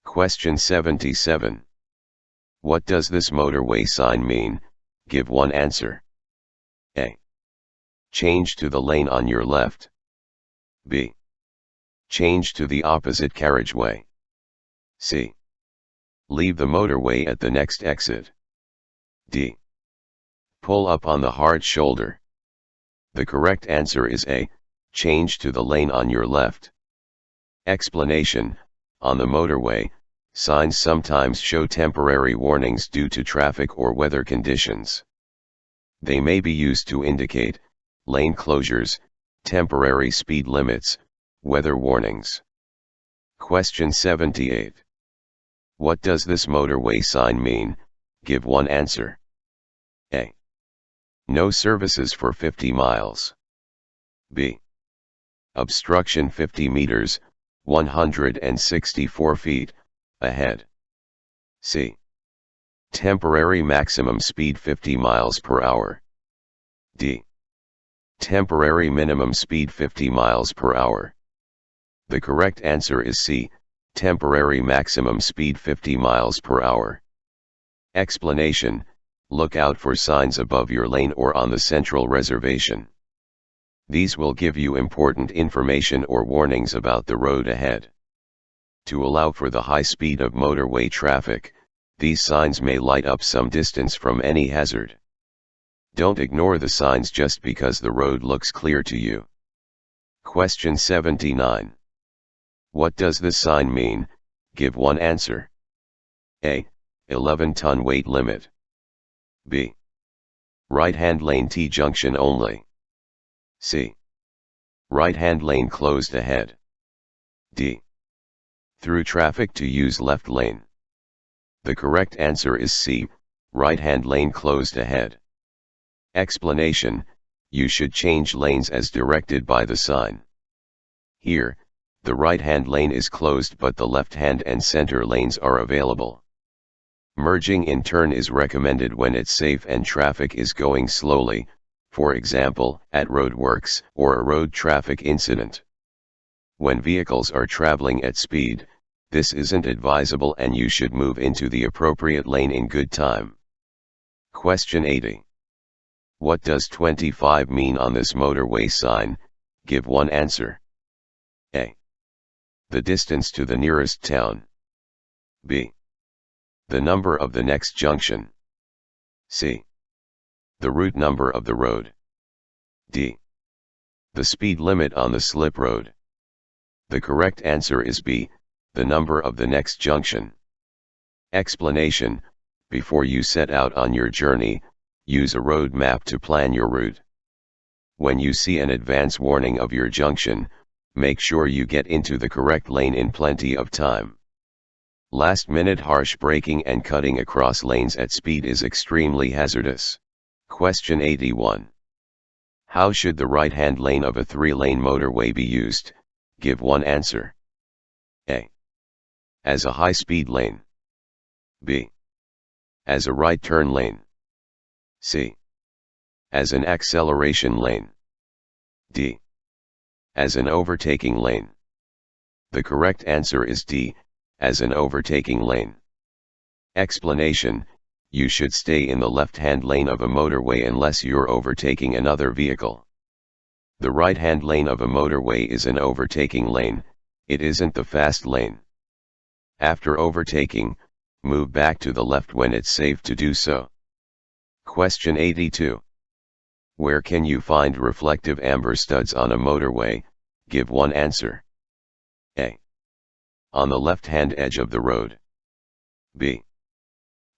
Question 77. What does this motorway sign mean? Give one answer. A. Change to the lane on your left. B. Change to the opposite carriageway. C. Leave the motorway at the next exit. D. Pull up on the hard shoulder. The correct answer is A. Change to the lane on your left. Explanation: on the motorway, signs sometimes show temporary warnings due to traffic or weather conditions. They may be used to indicate lane closures, temporary speed limits, weather warnings. Question 78. What does this motorway sign mean? Give one answer. A. No services for 50 miles. B. Obstruction 50 meters, 164 feet, ahead. C. Temporary maximum speed 50 miles per hour. D. Temporary minimum speed 50 miles per hour. The correct answer is C. Temporary maximum speed 50 miles per hour. Explanation: look out for signs above your lane or on the central reservation. These will give you important information or warnings about the road ahead. To allow for the high speed of motorway traffic, these signs may light up some distance from any hazard. Don't ignore the signs just because the road looks clear to you. Question 79. What does this sign mean? Give one answer. A. 11-ton weight limit. B. Right-hand lane T junction only. C. Right-hand lane closed ahead. D. Through traffic to use left lane. The correct answer is C. Right-hand lane closed ahead. Explanation: you should change lanes as directed by the sign. Here, the right-hand lane is closed but the left-hand and center lanes are available. Merging in turn is recommended when it's safe and traffic is going slowly, for example, at roadworks or a road traffic incident. When vehicles are traveling at speed, this isn't advisable and you should move into the appropriate lane in good time. Question 80. What does 25 mean on this motorway sign? Give one answer. A. The distance to the nearest town. B. The number of the next junction. C. The route number of the road. D. The speed limit on the slip road. The correct answer is B. The number of the next junction. Explanation: before you set out on your journey, use a road map to plan your route. When you see an advance warning of your junction, make sure you get into the correct lane in plenty of time. Last-minute harsh braking and cutting across lanes at speed is extremely hazardous. Question 81. How should the right-hand lane of a 3-lane motorway be used? Give one answer. A. As a high-speed lane. B. As a right turn lane. C. As an acceleration lane. D. As an overtaking lane. The correct answer is D. As an overtaking lane. Explanation: you should stay in the left-hand lane of a motorway unless you're overtaking another vehicle. The right-hand lane of a motorway is an overtaking lane, it isn't the fast lane. After overtaking, move back to the left when it's safe to do so. Question 82. Where can you find reflective amber studs on a motorway? Give one answer. A. On the left-hand edge of the road. B.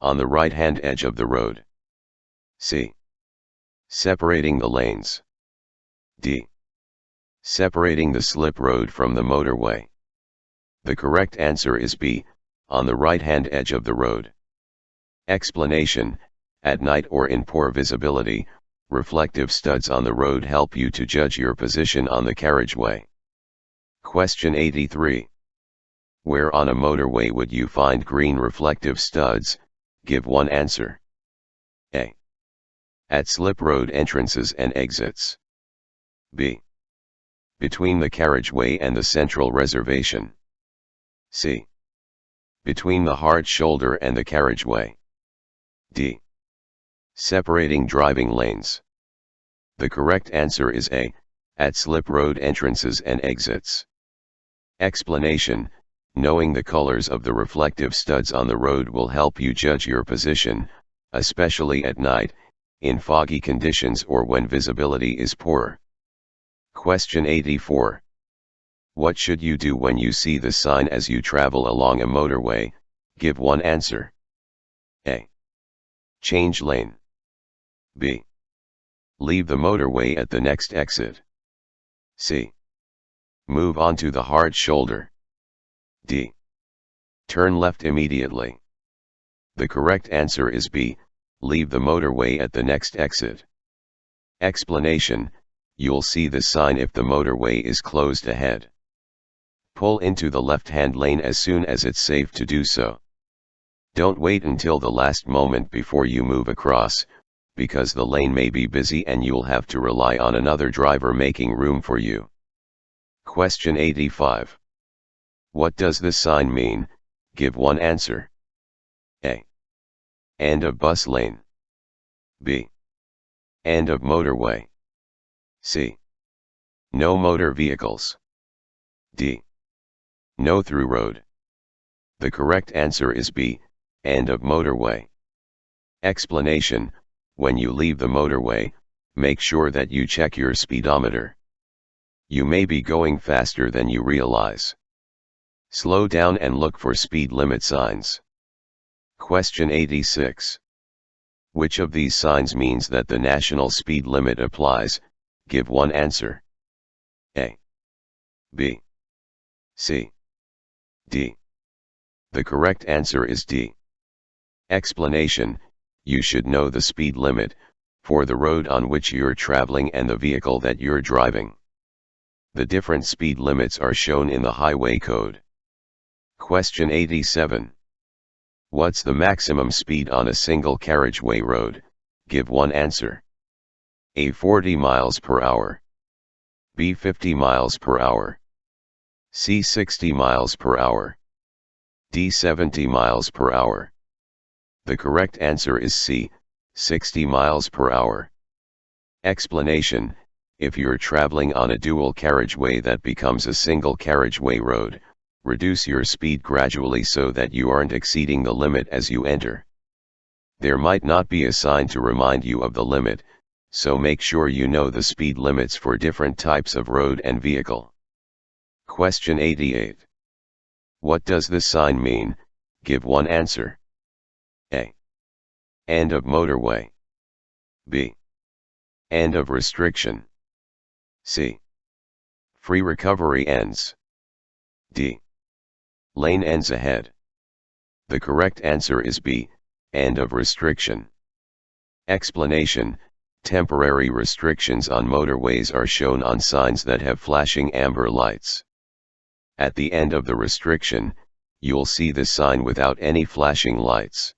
On the right-hand edge of the road. C. Separating the lanes. D. Separating the slip road from the motorway. The correct answer is B. On the right-hand edge of the road. Explanation: at night or in poor visibility, reflective studs on the road help you to judge your position on the carriageway. Question 83. Where on a motorway would you find green reflective studs? Give one answer. A. At slip road entrances and exits. B. Between the carriageway and the central reservation. C. Between the hard shoulder and the carriageway. D. Separating driving lanes. The correct answer is A. At slip road entrances and exits. Explanation: knowing the colors of the reflective studs on the road will help you judge your position, especially at night, in foggy conditions or when visibility is poor. Question 84. What should you do when you see the sign as you travel along a motorway? Give one answer. A. Change lane. B. Leave the motorway at the next exit. C. Move onto the hard shoulder. D. Turn left immediately. The correct answer is B. Leave the motorway at the next exit. Explanation: you'll see the sign if the motorway is closed ahead. Pull into the left-hand lane as soon as it's safe to do so. Don't wait until the last moment before you move across, because the lane may be busy and you'll have to rely on another driver making room for you. Question 85. What does this sign mean? Give one answer. A. End of bus lane. B. End of motorway. C. No motor vehicles. D. No through road. The correct answer is B. End of motorway. Explanation: when you leave the motorway, make sure that you check your speedometer. You may be going faster than you realize. Slow down and look for speed limit signs. Question 86. Which of these signs means that the national speed limit applies? Give one answer. A. B. C. D. The correct answer is D. Explanation: you should know the speed limit for the road on which you're traveling and the vehicle that you're driving. The different speed limits are shown in the highway code. Question 87. What's the maximum speed on a single carriageway road? Give one answer. A. 40 miles per hour. B. 50 miles per hour. C. 60 miles per hour. D. 70 miles per hour. The correct answer is C. 60 miles per hour. Explanation: if you're traveling on a dual carriageway that becomes a single carriageway road, reduce your speed gradually so that you aren't exceeding the limit as you enter. There might not be a sign to remind you of the limit, so make sure you know the speed limits for different types of road and vehicle. Question 88. What does this sign mean? Give one answer. A. End of motorway. B. End of restriction. C. Free recovery ends. D. Lane ends ahead. The correct answer is B. End of restriction. Explanation: temporary restrictions on motorways are shown on signs that have flashing amber lights. At the end of the restriction, you'll see the sign without any flashing lights.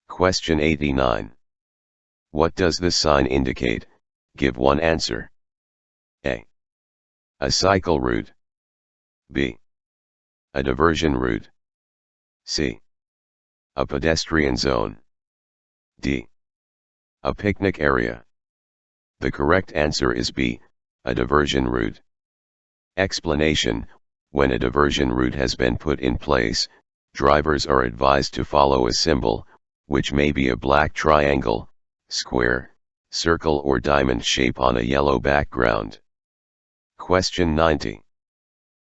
Question 89. What does this sign indicate? Give one answer. A. A cycle route. B. A diversion route. C. A pedestrian zone. D. A picnic area. The correct answer is B. A diversion route. Explanation: when a diversion route has been put in place, drivers are advised to follow a symbol, which may be a black triangle, square, circle or diamond shape on a yellow background. Question 90.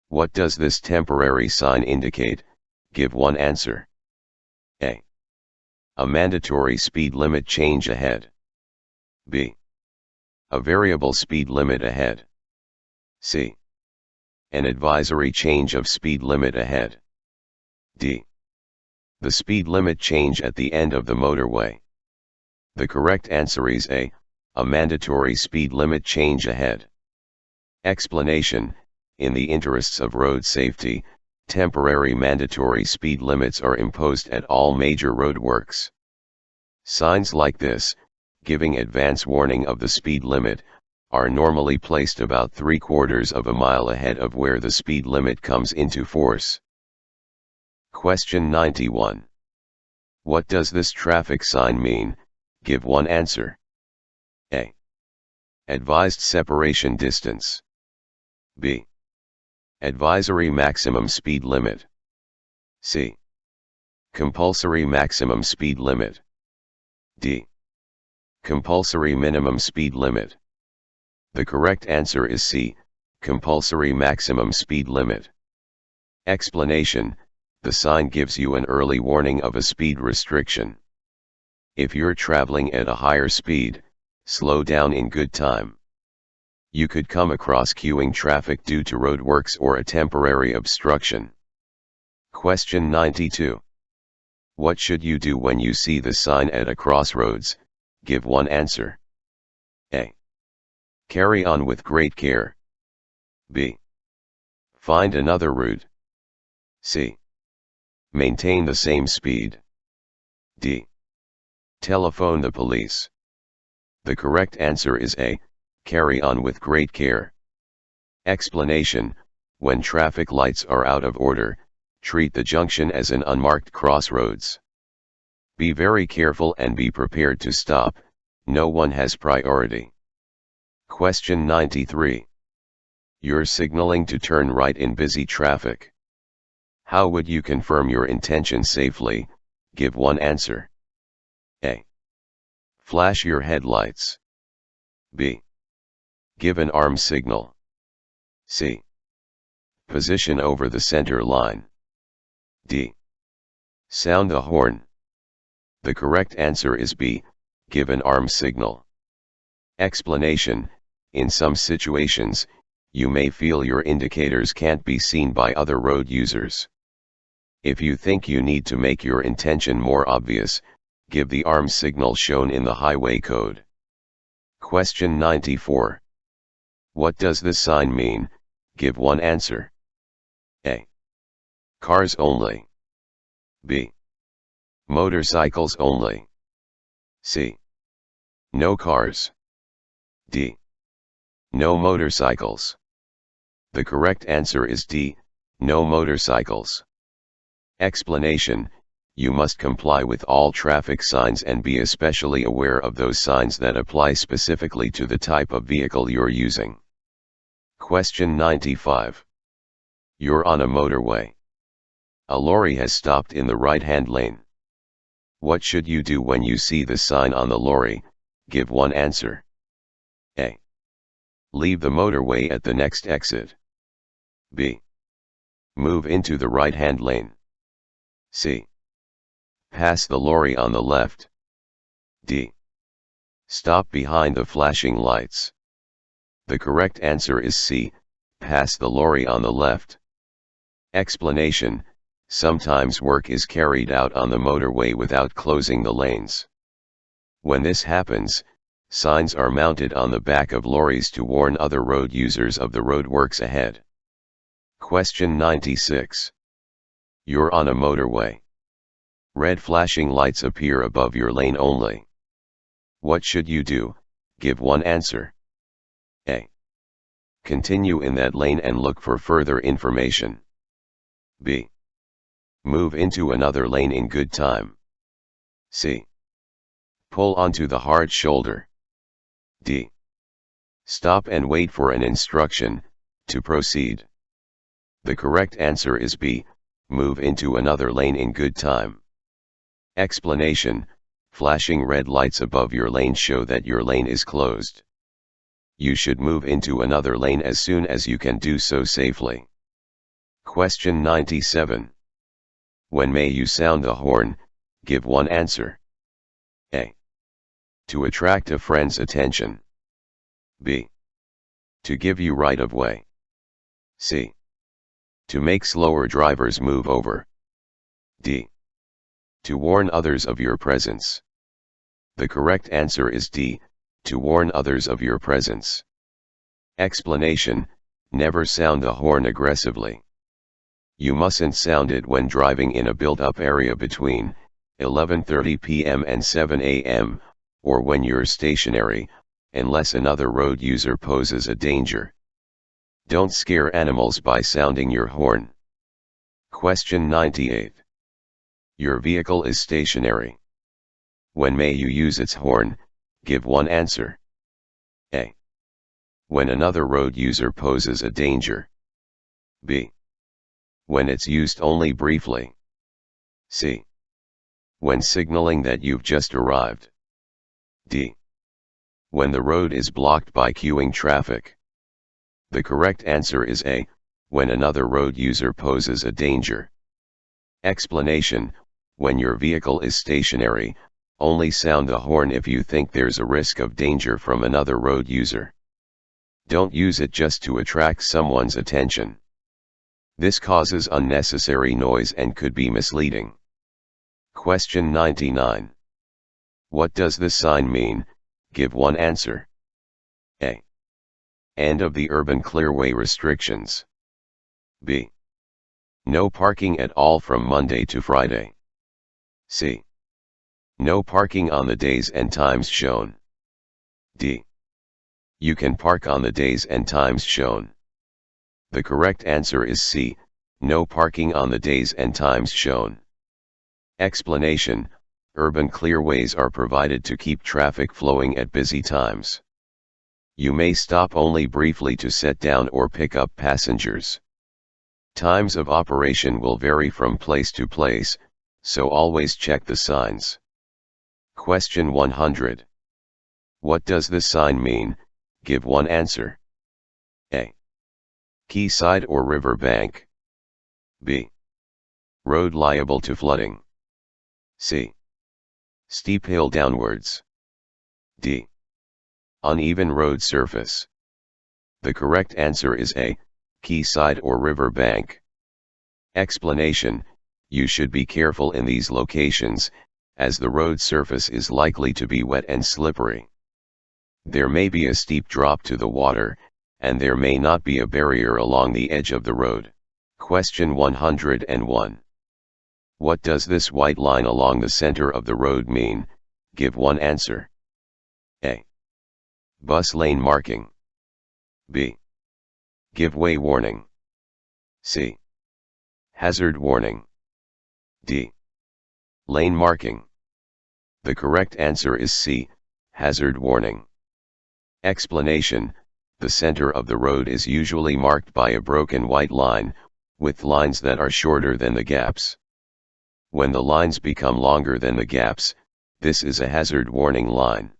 What does this temporary sign indicate? Give one answer. A. A mandatory speed limit change ahead. B. A variable speed limit ahead. C. An advisory change of speed limit ahead. D. The speed limit change at the end of the motorway. The correct answer is A. A mandatory speed limit change ahead. Explanation: in the interests of road safety, temporary mandatory speed limits are imposed at all major roadworks. Signs like this, giving advance warning of the speed limit, are normally placed about 3/4 of a mile ahead of where the speed limit comes into force. Question 91. What does this traffic sign mean? Give one answer. A. Advised separation distance. B. Advisory maximum speed limit. C. Compulsory maximum speed limit. D. Compulsory minimum speed limit. The correct answer is C. Compulsory maximum speed limit. Explanation: the sign gives you an early warning of a speed restriction. If you're traveling at a higher speed, slow down in good time. You could come across queuing traffic due to roadworks or a temporary obstruction. Question 92. What should you do when you see the sign at a crossroads? Give one answer. A. Carry on with great care. B. Find another route. C. Maintain the same speed. D. Telephone the police. The correct answer is A. Carry on with great care. Explanation: when traffic lights are out of order, treat the junction as an unmarked crossroads. Be very careful and be prepared to stop, no one has priority. Question 93. You're signaling to turn right in busy traffic. How would you confirm your intention safely? Give one answer. A. Flash your headlights. B. Give an arm signal. C. Position over the center line. D. Sound the horn. The correct answer is B. Give an arm signal. Explanation: in some situations, you may feel your indicators can't be seen by other road users. If you think you need to make your intention more obvious, give the arm signal shown in the highway code. Question 94. What does this sign mean? Give one answer. A. Cars only. B. Motorcycles only. C. No cars. D. No motorcycles. The correct answer is D. No motorcycles. Explanation: you must comply with all traffic signs and be especially aware of those signs that apply specifically to the type of vehicle you're using. Question 95. You're on a motorway. A lorry has stopped in the right-hand lane. What should you do when you see the sign on the lorry? Give one answer. A. Leave the motorway at the next exit. B. Move into the right-hand lane. C. Pass the lorry on the left. D. Stop behind the flashing lights. The correct answer is C. Pass the lorry on the left. Explanation: sometimes work is carried out on the motorway without closing the lanes. When this happens, signs are mounted on the back of lorries to warn other road users of the roadworks ahead. Question 96. You're on a motorway. Red flashing lights appear above your lane only. What should you do? Give one answer. A. Continue in that lane and look for further information. B. Move into another lane in good time. C. Pull onto the hard shoulder. D. Stop and wait for an instruction to proceed. The correct answer is B. Move into another lane in good time. Explanation: flashing red lights above your lane show that your lane is closed. You should move into another lane as soon as you can do so safely. Question 97. When may you sound the horn? Give one answer. A. To attract a friend's attention. B. To give you right of way. C. To make slower drivers move over. D. To warn others of your presence. The correct answer is D. To warn others of your presence. Explanation: never sound the horn aggressively. You mustn't sound it when driving in a built-up area between 11:30 p.m. and 7 a.m., or when you're stationary, unless another road user poses a danger. Don't scare animals by sounding your horn. Question 98. Your vehicle is stationary. When may you use its horn? Give one answer. A. When another road user poses a danger. B. When it's used only briefly. C. When signaling that you've just arrived. D. When the road is blocked by queuing traffic. The correct answer is A. When another road user poses a danger. Explanation: when your vehicle is stationary, only sound the horn if you think there's a risk of danger from another road user. Don't use it just to attract someone's attention. This causes unnecessary noise and could be misleading. Question 99. What does this sign mean? Give one answer. A. End of the urban clearway restrictions. B. No parking at all from Monday to Friday. C. No parking on the days and times shown. D. You can park on the days and times shown. The correct answer is C. No parking on the days and times shown. Explanation: urban clearways are provided to keep traffic flowing at busy times. You may stop only briefly to set down or pick up passengers. Times of operation will vary from place to place, so always check the signs. Question 100. What does this sign mean? Give one answer. A. Quayside or river bank. B. Road liable to flooding. C. Steep hill downwards. D. Uneven road surface. The correct answer is A. Quayside or river bank. Explanation: you should be careful in these locations, as the road surface is likely to be wet and slippery. There may be a steep drop to the water, and there may not be a barrier along the edge of the road. Question 101. What does this white line along the center of the road mean? Give one answer. A. Bus lane marking. B. Give way warning. C. Hazard warning. D. Lane marking. The correct answer is C. Hazard warning. Explanation: the center of the road is usually marked by a broken white line, with lines that are shorter than the gaps. When the lines become longer than the gaps, this is a hazard warning line.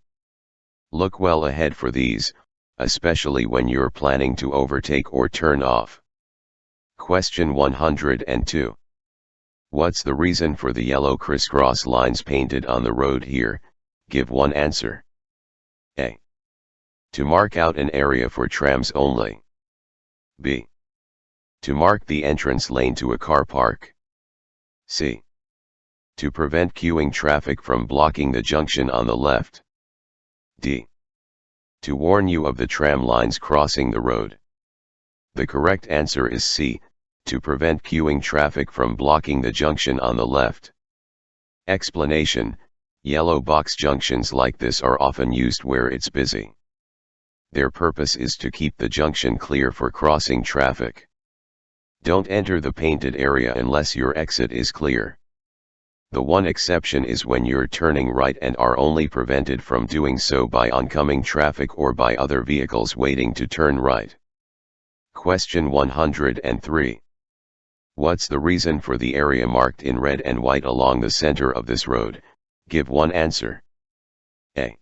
Look well ahead for these, especially when you're planning to overtake or turn off. Question 102. What's the reason for the yellow crisscross lines painted on the road here? Give one answer. A. To mark out an area for trams only. B. To mark the entrance lane to a car park. C. To prevent queuing traffic from blocking the junction on the left. D. To warn you of the tram lines crossing the road. The correct answer is C. To prevent queuing traffic from blocking the junction on the left. Explanation: yellow box junctions like this are often used where it's busy. Their purpose is to keep the junction clear for crossing traffic. Don't enter the painted area unless your exit is clear. The one exception is when you're turning right and are only prevented from doing so by oncoming traffic or by other vehicles waiting to turn right. Question 103. What's the reason for the area marked in red and white along the center of this road? Give one answer. A.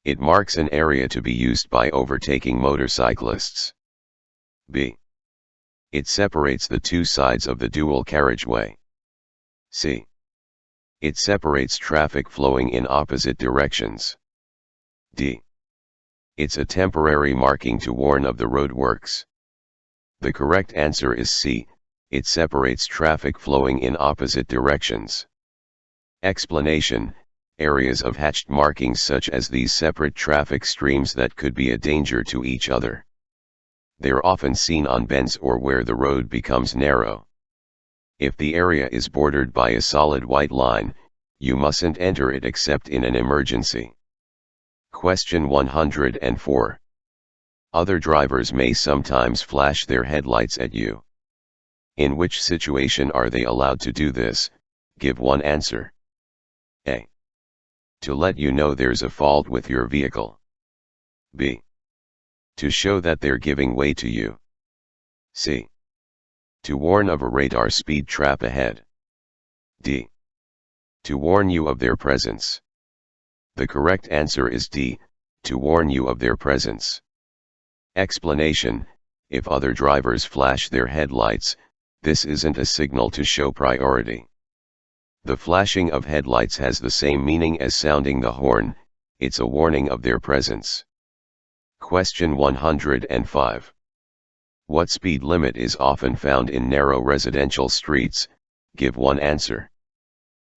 It marks an area to be used by overtaking motorcyclists. B. It separates the two sides of the dual carriageway. C. It separates traffic flowing in opposite directions. D. It's a temporary marking to warn of the roadworks. The correct answer is C. It separates traffic flowing in opposite directions. Explanation: areas of hatched markings such as these separate traffic streams that could be a danger to each other. They're often seen on bends or where the road becomes narrow. If the area is bordered by a solid white line, you mustn't enter it except in an emergency. Question 104. Other drivers may sometimes flash their headlights at you. In which situation are they allowed to do this? Give one answer. A. To let you know there's a fault with your vehicle. B. To show that they're giving way to you. C. To warn of a radar speed trap ahead. D. To warn you of their presence. The correct answer is D. To warn you of their presence. Explanation: if other drivers flash their headlights, this isn't a signal to show priority. The flashing of headlights has the same meaning as sounding the horn, it's a warning of their presence. Question 105. What speed limit is often found in narrow residential streets? Give one answer.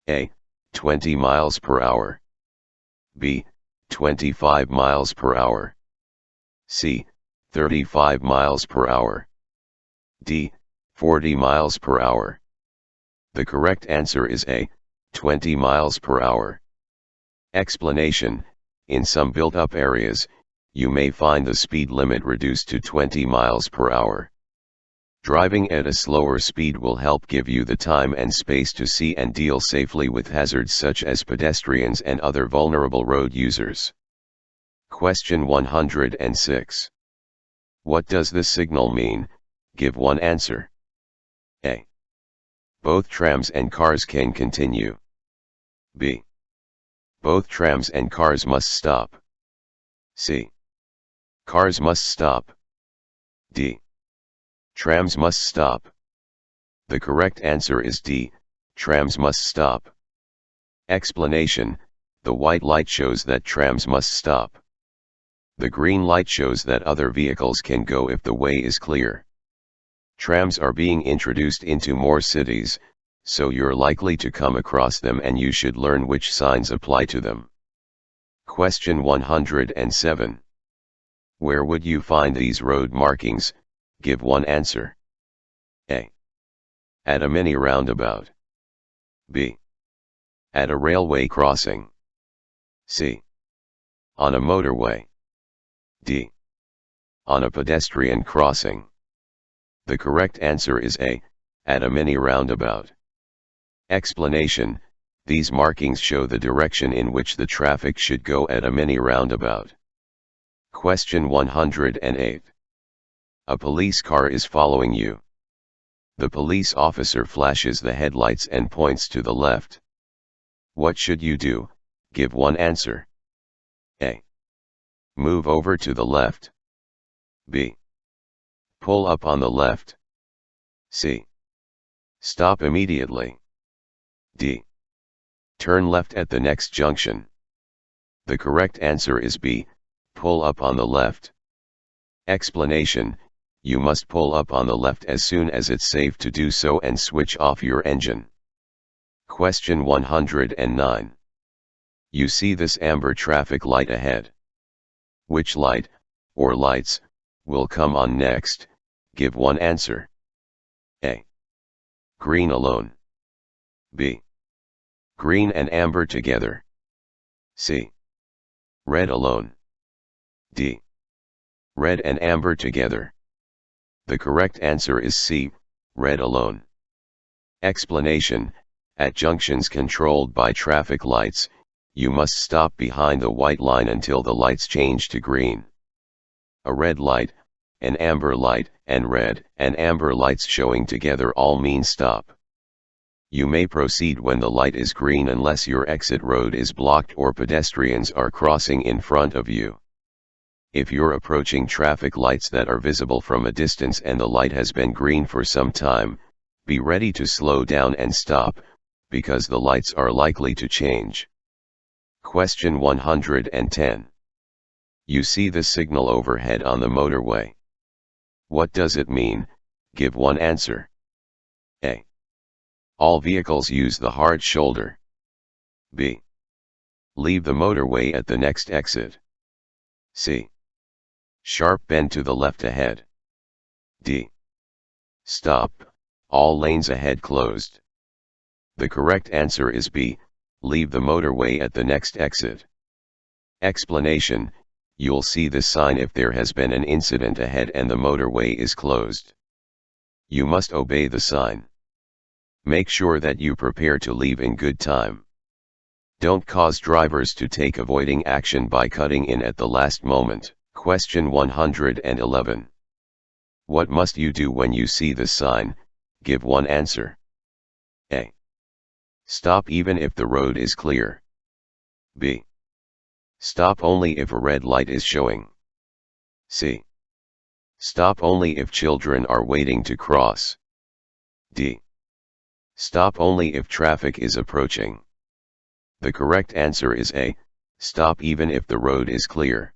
A. 20 miles per hour. B. 25 miles per hour. C. 35 miles per hour. D. 40 miles per hour. The correct answer is A, 20 miles per hour. Explanation: in some built-up areas, you may find the speed limit reduced to 20 miles per hour. Driving at a slower speed will help give you the time and space to see and deal safely with hazards such as pedestrians and other vulnerable road users. Question 106. What does this signal mean? Give one answer. A. Both trams and cars can continue. B. Both trams and cars must stop. C. Cars must stop. D. Trams must stop. The correct answer is D, trams must stop. Explanation: the white light shows that trams must stop. The green light shows that other vehicles can go if the way is clear. Trams are being introduced into more cities, so you're likely to come across them and you should learn which signs apply to them. Question 107. Where would you find these road markings? Give one answer. A. At a mini roundabout. B. At a railway crossing. C. On a motorway. D. On a pedestrian crossing. The correct answer is A, at a mini roundabout. Explanation: these markings show the direction in which the traffic should go at a mini roundabout. Question 108. A police car is following you. The police officer flashes the headlights and points to the left. What should you do? Give one answer. A. Move over to the left. B. Pull up on the left. C. Stop immediately. D. Turn left at the next junction. The correct answer is B, pull up on the left. Explanation: you must pull up on the left as soon as it's safe to do so and switch off your engine. Question 109. You see this amber traffic light ahead. Which light, or lights, will come on next? Give one answer. A. Green alone. B. Green and amber together. C. Red alone. D. Red and amber together. The correct answer is C, red alone. Explanation: at junctions controlled by traffic lights, you must stop behind the white line until the lights change to green. A red light, an amber light, and red and amber lights showing together all mean stop. You may proceed when the light is green unless your exit road is blocked or pedestrians are crossing in front of you. If you're approaching traffic lights that are visible from a distance and the light has been green for some time, be ready to slow down and stop, because the lights are likely to change. Question 110. You see the signal overhead on the motorway. What does it mean? Give one answer. A. All vehicles use the hard shoulder. B. Leave the motorway at the next exit. C. Sharp bend to the left ahead. D. Stop, all lanes ahead closed. The correct answer is B, leave the motorway at the next exit. Explanation: you'll see this sign if there has been an incident ahead and the motorway is closed. You must obey the sign. Make sure that you prepare to leave in good time. Don't cause drivers to take avoiding action by cutting in at the last moment. Question 111. What must you do when you see the sign? Give one answer. A. Stop even if the road is clear. B. Stop only if a red light is showing. C. Stop only if children are waiting to cross. D. Stop only if traffic is approaching. The correct answer is A. Stop even if the road is clear.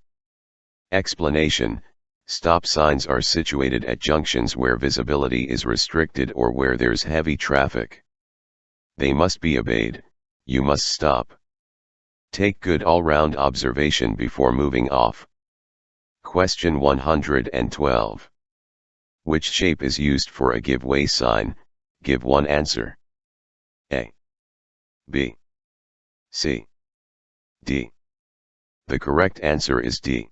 Explanation: stop signs are situated at junctions where visibility is restricted or where there's heavy traffic. They must be obeyed. You must stop. Take good all-round observation before moving off. Question 112. Which shape is used for a give way sign? Give one answer. A, B, C, D. The correct answer is D.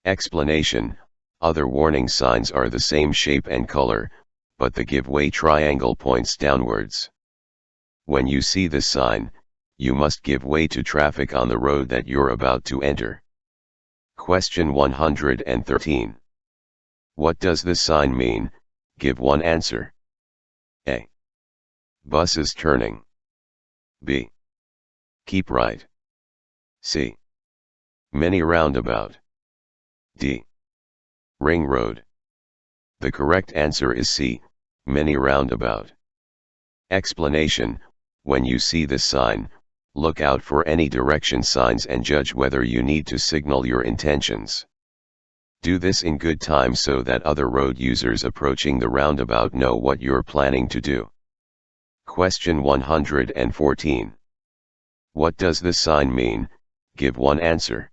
Explanation: other warning signs are the same shape and color, but the give way triangle points downwards. When you see this sign, you must give way to traffic on the road that you're about to enter. Question 113. What does this sign mean? Give one answer. A. Buses turning. B. Keep right. C. Mini roundabout. D. Ring road. The correct answer is C. Mini roundabout. Explanation: when you see this sign, look out for any direction signs and judge whether you need to signal your intentions. Do this in good time so that other road users approaching the roundabout know what you're planning to do. Question 114. What does this sign mean? Give one answer.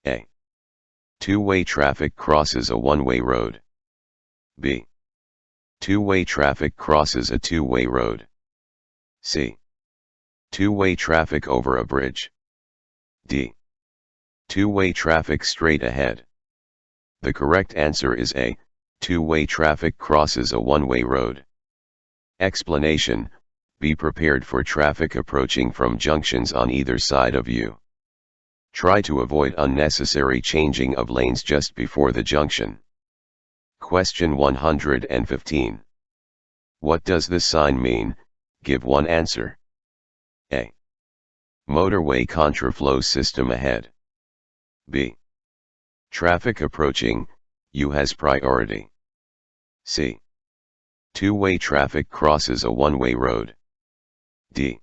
A. Two-way traffic crosses a one-way road. B. Two-way traffic crosses a two-way road. C. Two-way traffic over a bridge. D. Two-way traffic straight ahead. The correct answer is A. Two-way traffic crosses a one-way road. Explanation: be prepared for traffic approaching from junctions on either side of you. Try to avoid unnecessary changing of lanes just before the junction. Question 115. What does this sign mean? Give one answer. A. Motorway contraflow system ahead. B. Traffic approaching, you has priority. C. Two-way traffic crosses a one-way road. D.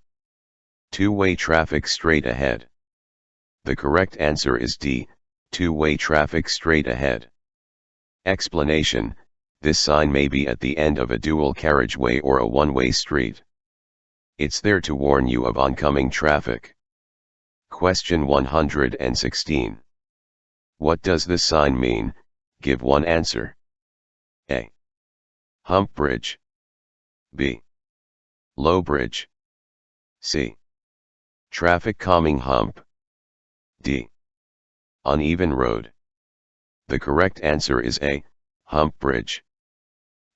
Two-way traffic straight ahead. The correct answer is D. Two-way traffic straight ahead. Explanation: this sign may be at the end of a dual carriageway or a one-way street. It's there to warn you of oncoming traffic. Question 116. What does this sign mean? Give one answer. A. Hump bridge. B. Low bridge. C. Traffic calming hump. D. Uneven road. The correct answer is A. Hump bridge.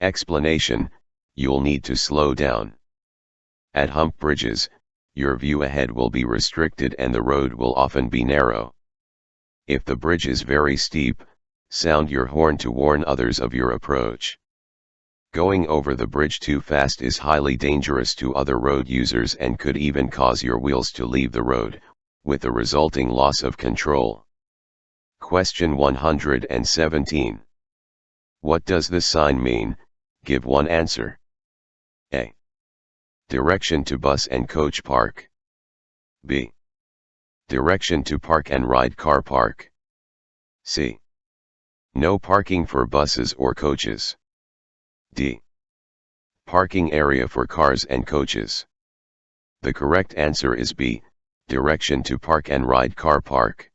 Explanation: you'll need to slow down. At hump bridges, your view ahead will be restricted and the road will often be narrow. If the bridge is very steep, sound your horn to warn others of your approach. Going over the bridge too fast is highly dangerous to other road users and could even cause your wheels to leave the road, with the resulting loss of control. Question 117. What does this sign mean? Give one answer. A. Direction to bus and coach park. B. Direction to park and ride car park. C. No parking for buses or coaches. D. Parking area for cars and coaches. The correct answer is B. Direction to park and ride car park.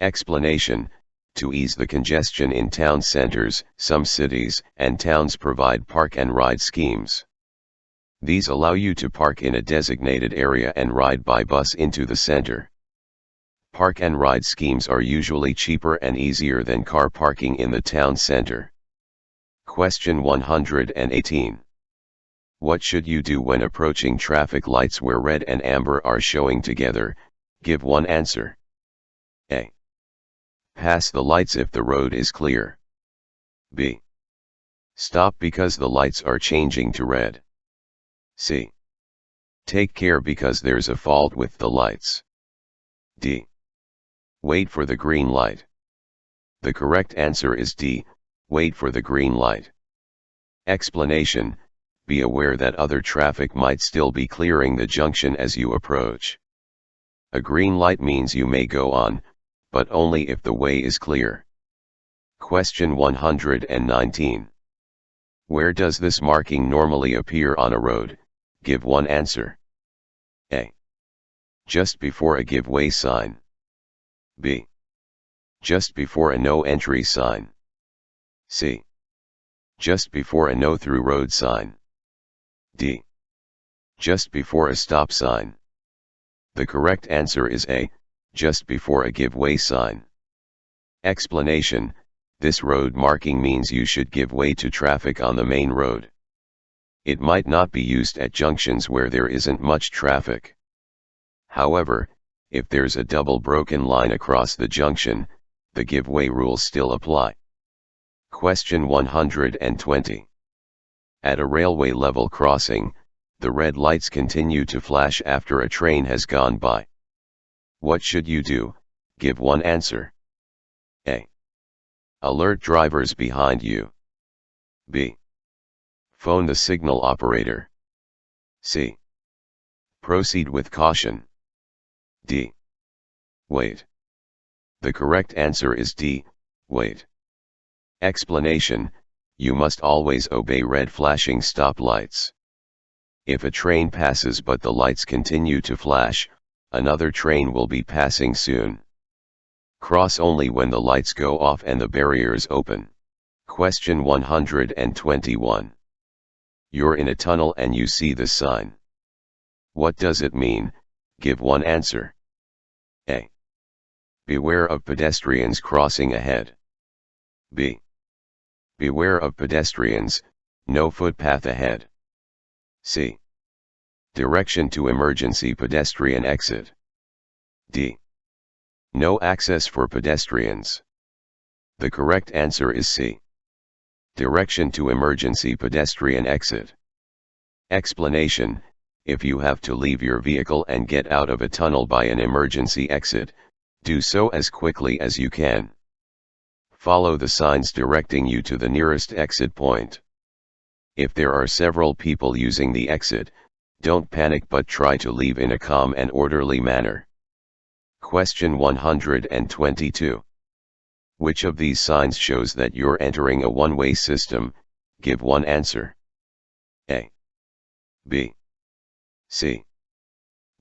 Explanation: to ease the congestion in town centers, some cities and towns provide park and ride schemes. These allow you to park in a designated area and ride by bus into the center. Park and ride schemes are usually cheaper and easier than car parking in the town center. Question 118. What should you do when approaching traffic lights where red and amber are showing together? Give one answer. A. Pass the lights if the road is clear. B. Stop because the lights are changing to red. C. Take care because there's a fault with the lights. D. Wait for the green light. The correct answer is D. Wait for the green light. Explanation: be aware that other traffic might still be clearing the junction as you approach. A green light means you may go on, but only if the way is clear. Question 119. Where does this marking normally appear on a road? Give one answer. A. Just before a give way sign. B. Just before a no entry sign. C. Just before a no-through road sign. D. Just before a stop sign. The correct answer is A. Just before a give way sign. Explanation: this road marking means you should give way to traffic on the main road. It might not be used at junctions where there isn't much traffic. However, if there's a double broken line across the junction, the give way rules still apply. Question 120. At a railway level crossing, the red lights continue to flash after a train has gone by. What should you do? Give one answer. A. Alert drivers behind you. B. Phone the signal operator. C. Proceed with caution. D. Wait. The correct answer is D. Wait. Explanation: you must always obey red flashing stop lights. If a train passes but the lights continue to flash, another train will be passing soon. Cross only when the lights go off and the barriers open. Question 121. You're in a tunnel and you see the sign. What does it mean? Give one answer. A. Beware of pedestrians crossing ahead. B. Beware of pedestrians, no footpath ahead. C. Direction to emergency pedestrian exit. D. No access for pedestrians. The correct answer is C. Direction to emergency pedestrian exit. Explanation: if you have to leave your vehicle and get out of a tunnel by an emergency exit, do so as quickly as you can. Follow the signs directing you to the nearest exit point. If there are several people using the exit, don't panic but try to leave in a calm and orderly manner. Question 122. Which of these signs shows that you're entering a one-way system? Give one answer. A. B. C.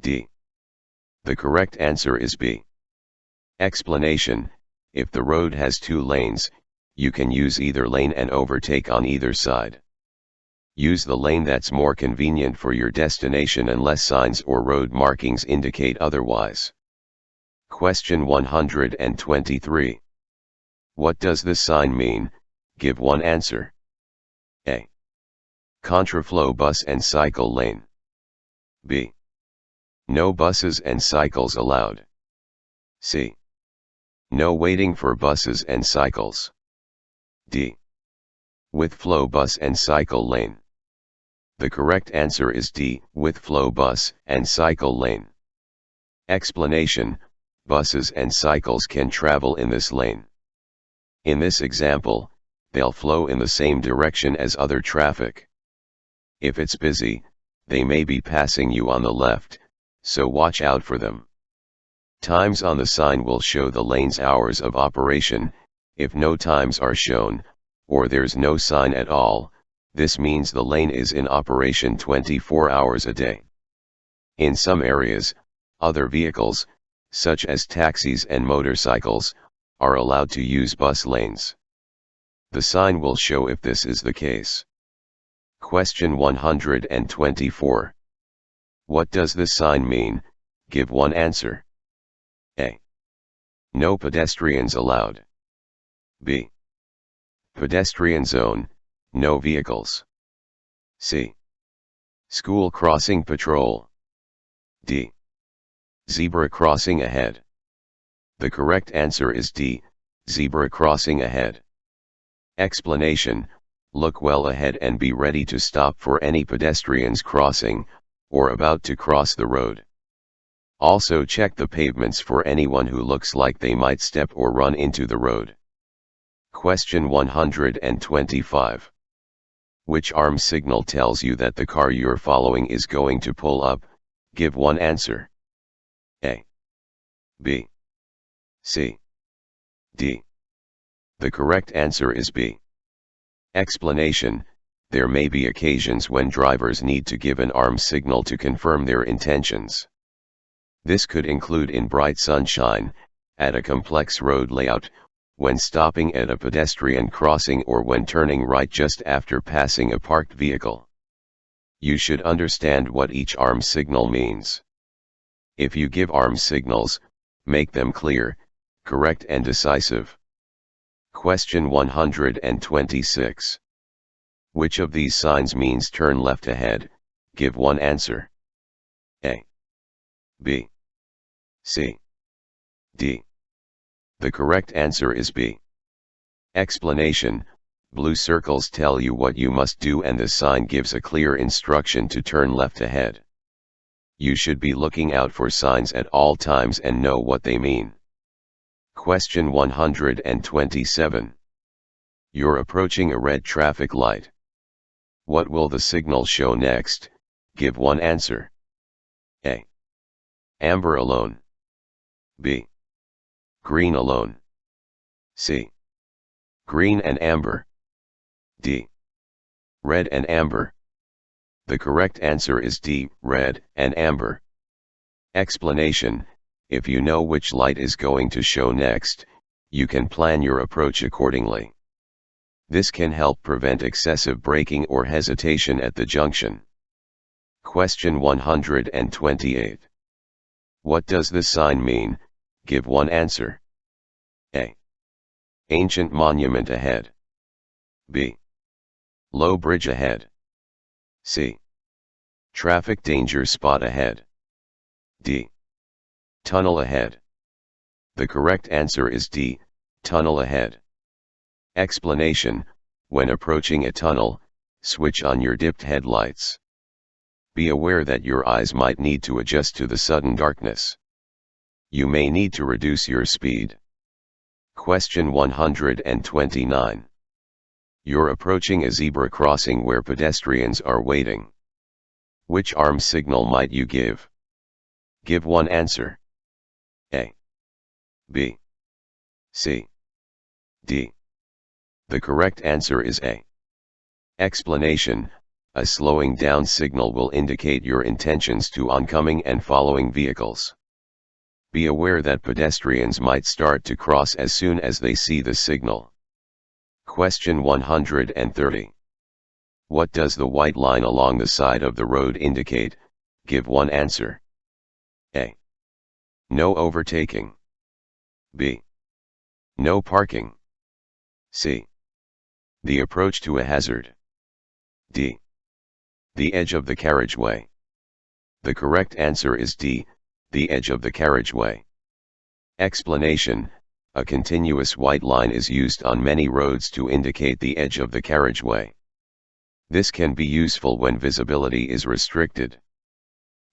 D. The correct answer is B. Explanation: if the road has two lanes, you can use either lane and overtake on either side. Use the lane that's more convenient for your destination unless signs or road markings indicate otherwise. Question 123. What does this sign mean? Give one answer. A. Contraflow bus and cycle lane. B. No buses and cycles allowed. C. No waiting for buses and cycles. D. With flow bus and cycle lane. The correct answer is D. With flow bus and cycle lane. Explanation: buses and cycles can travel in this lane. In this example, they'll flow in the same direction as other traffic. If it's busy, they may be passing you on the left, so watch out for them. Times on the sign will show the lane's hours of operation. If no times are shown, or there's no sign at all, this means the lane is in operation 24 hours a day. In some areas, other vehicles, such as taxis and motorcycles, are allowed to use bus lanes. The sign will show if this is the case. Question 124. What does this sign mean? Give one answer. A. No pedestrians allowed. B. Pedestrian zone, no vehicles. C. School crossing patrol. D. Zebra crossing ahead. The correct answer is D. Zebra crossing ahead. Explanation: look well ahead and be ready to stop for any pedestrians crossing, or about to cross the road. Also check the pavements for anyone who looks like they might step or run into the road. Question 125. Which arm signal tells you that the car you're following is going to pull up? Give one answer. A. B. C. D. The correct answer is B. Explanation: there may be occasions when drivers need to give an arm signal to confirm their intentions. This could include in bright sunshine, at a complex road layout, when stopping at a pedestrian crossing or when turning right just after passing a parked vehicle. You should understand what each arm signal means. If you give arm signals, make them clear, correct and decisive. Question 126. Which of these signs means turn left ahead? Give one answer. A, B, C, D. The correct answer is B. Explanation: blue circles tell you what you must do and the sign gives a clear instruction to turn left ahead. You should be looking out for signs at all times and know what they mean. Question 127. You're approaching a red traffic light. What will the signal show next? Give one answer. A, amber alone. B, green alone. C, green and amber. D, red and amber. The correct answer is D, red and amber. Explanation: if you know which light is going to show next, you can plan your approach accordingly. This can help prevent excessive braking or hesitation at the junction. Question 128. What does this sign mean? Give one answer. A, ancient monument ahead. B, low bridge ahead. C, traffic danger spot ahead. D, tunnel ahead. The correct answer is D, tunnel ahead. Explanation: when approaching a tunnel, switch on your dipped headlights. Be aware that your eyes might need to adjust to the sudden darkness. You may need to reduce your speed. Question 129. You're approaching a zebra crossing where pedestrians are waiting. Which arm signal might you give? Give one answer. A, B, C, D. The correct answer is A. Explanation: a slowing down signal will indicate your intentions to oncoming and following vehicles. Be aware that pedestrians might start to cross as soon as they see the signal. Question 130. What does the white line along the side of the road indicate? Give one answer. A, no overtaking. B, no parking. C, the approach to a hazard. D, the edge of the carriageway. The correct answer is D, the edge of the carriageway. Explanation: a continuous white line is used on many roads to indicate the edge of the carriageway. This can be useful when visibility is restricted.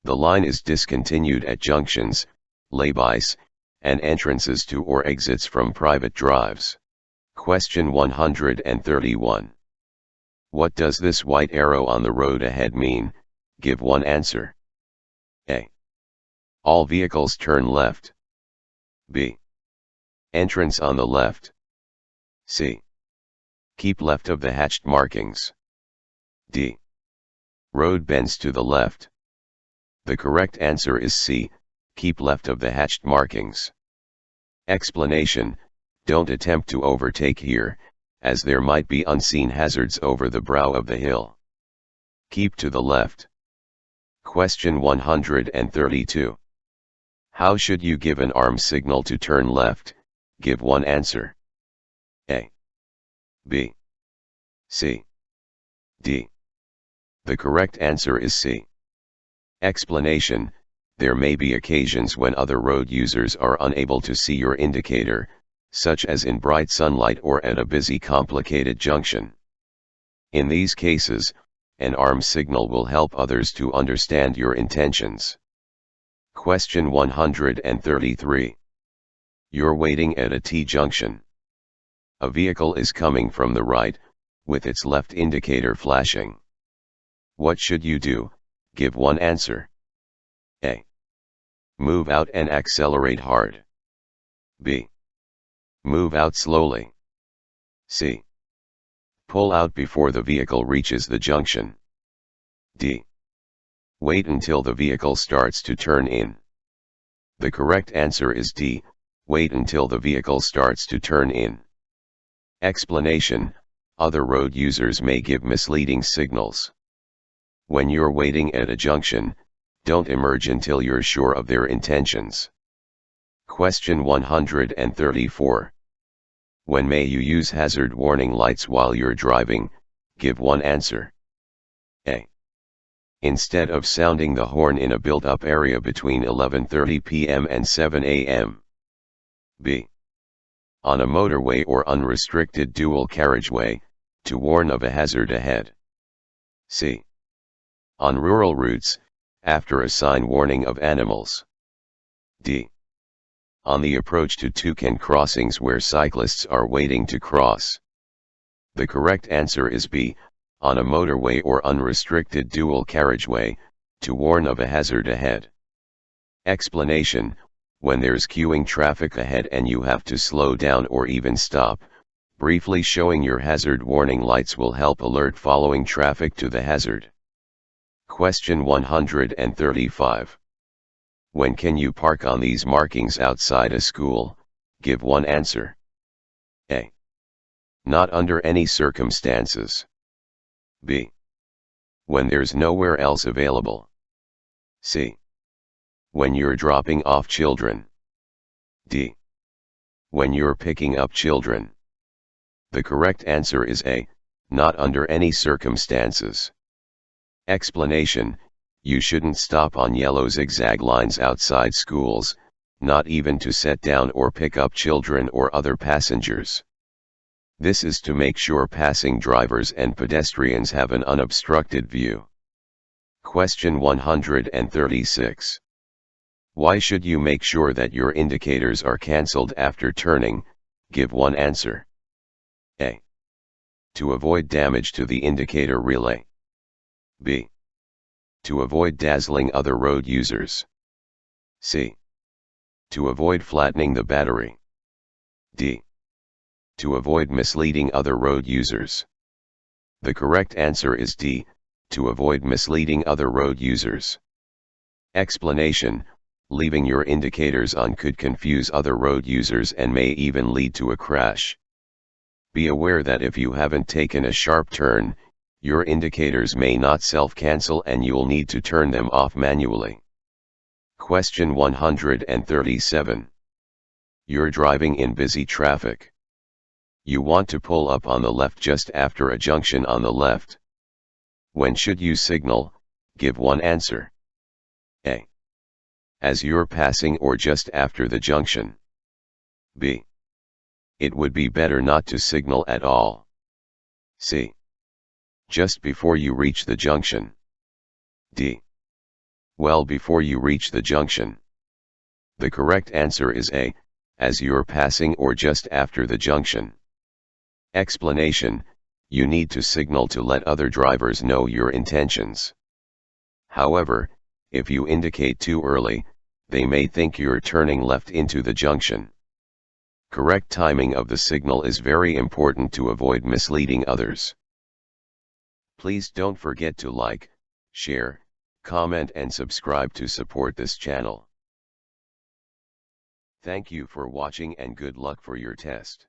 The line is discontinued at junctions, laybys, and entrances to or exits from private drives. Question 131. What does this white arrow on the road ahead mean? Give one answer. A, all vehicles turn left. B, entrance on the left. C, keep left of the hatched markings. D, road bends to the left. The correct answer is C, keep left of the hatched markings. Explanation: don't attempt to overtake here, as there might be unseen hazards over the brow of the hill. Keep to the left. Question 132. How should you give an arm signal to turn left? Give one answer. A, B, C, D. The correct answer is C. Explanation: there may be occasions when other road users are unable to see your indicator, such as in bright sunlight or at a busy complicated junction. In these cases, an arm signal will help others to understand your intentions. Question 133. You're waiting at a T-junction. A vehicle is coming from the right, with its left indicator flashing. What should you do? Give one answer. A, move out and accelerate hard. B, move out slowly. C, pull out before the vehicle reaches the junction. D, wait until the vehicle starts to turn in. The correct answer is D, Wait until the vehicle starts to turn in. Explanation: other road users may give misleading signals. When you're waiting at a junction, don't emerge until you're sure of their intentions. Question 134. When may you use hazard warning lights while you're driving? Give one answer. A. Instead of sounding the horn in a built-up area between 11:30 p.m. and 7 a.m. B. On a motorway or unrestricted dual carriageway, to warn of a hazard ahead. C. On rural routes, after a sign warning of animals. D. On the approach to toucan crossings where cyclists are waiting to cross. The correct answer is B. On a motorway or unrestricted dual carriageway, to warn of a hazard ahead. Explanation: when there's queuing traffic ahead and you have to slow down or even stop, briefly showing your hazard warning lights will help alert following traffic to the hazard. Question 135. When can you park on these markings outside a school? Give one answer. A. Not under any circumstances. B. When there's nowhere else available. C. When you're dropping off children. D. When you're picking up children. The correct answer is A. Not under any circumstances. Explanation: you shouldn't stop on yellow zigzag lines outside schools, not even to set down or pick up children or other passengers. This is to make sure passing drivers and pedestrians have an unobstructed view. Question 136. Why should you make sure that your indicators are cancelled after turning? Give one answer. A. To avoid damage to the indicator relay. B. To avoid dazzling other road users. C. To avoid flattening the battery. D. To avoid misleading other road users. The correct answer is D. To avoid misleading other road users. Explanation: leaving your indicators on could confuse other road users and may even lead to a crash. Be aware that if you haven't taken a sharp turn, your indicators may not self-cancel and you'll need to turn them off manually. Question 137. You're driving in busy traffic. You want to pull up on the left just after a junction on the left. When should you signal? Give one answer. A. As you're passing or just after the junction. B. It would be better not to signal at all. C. Just before you reach the junction. D. Well before you reach the junction. The correct answer is A. As you're passing or just after the junction. Explanation: you need to signal to let other drivers know your intentions. However, if you indicate too early, they may think you're turning left into the junction. Correct timing of the signal is very important to avoid misleading others. Please don't forget to like, share, comment and subscribe to support this channel. Thank you for watching and good luck for your test.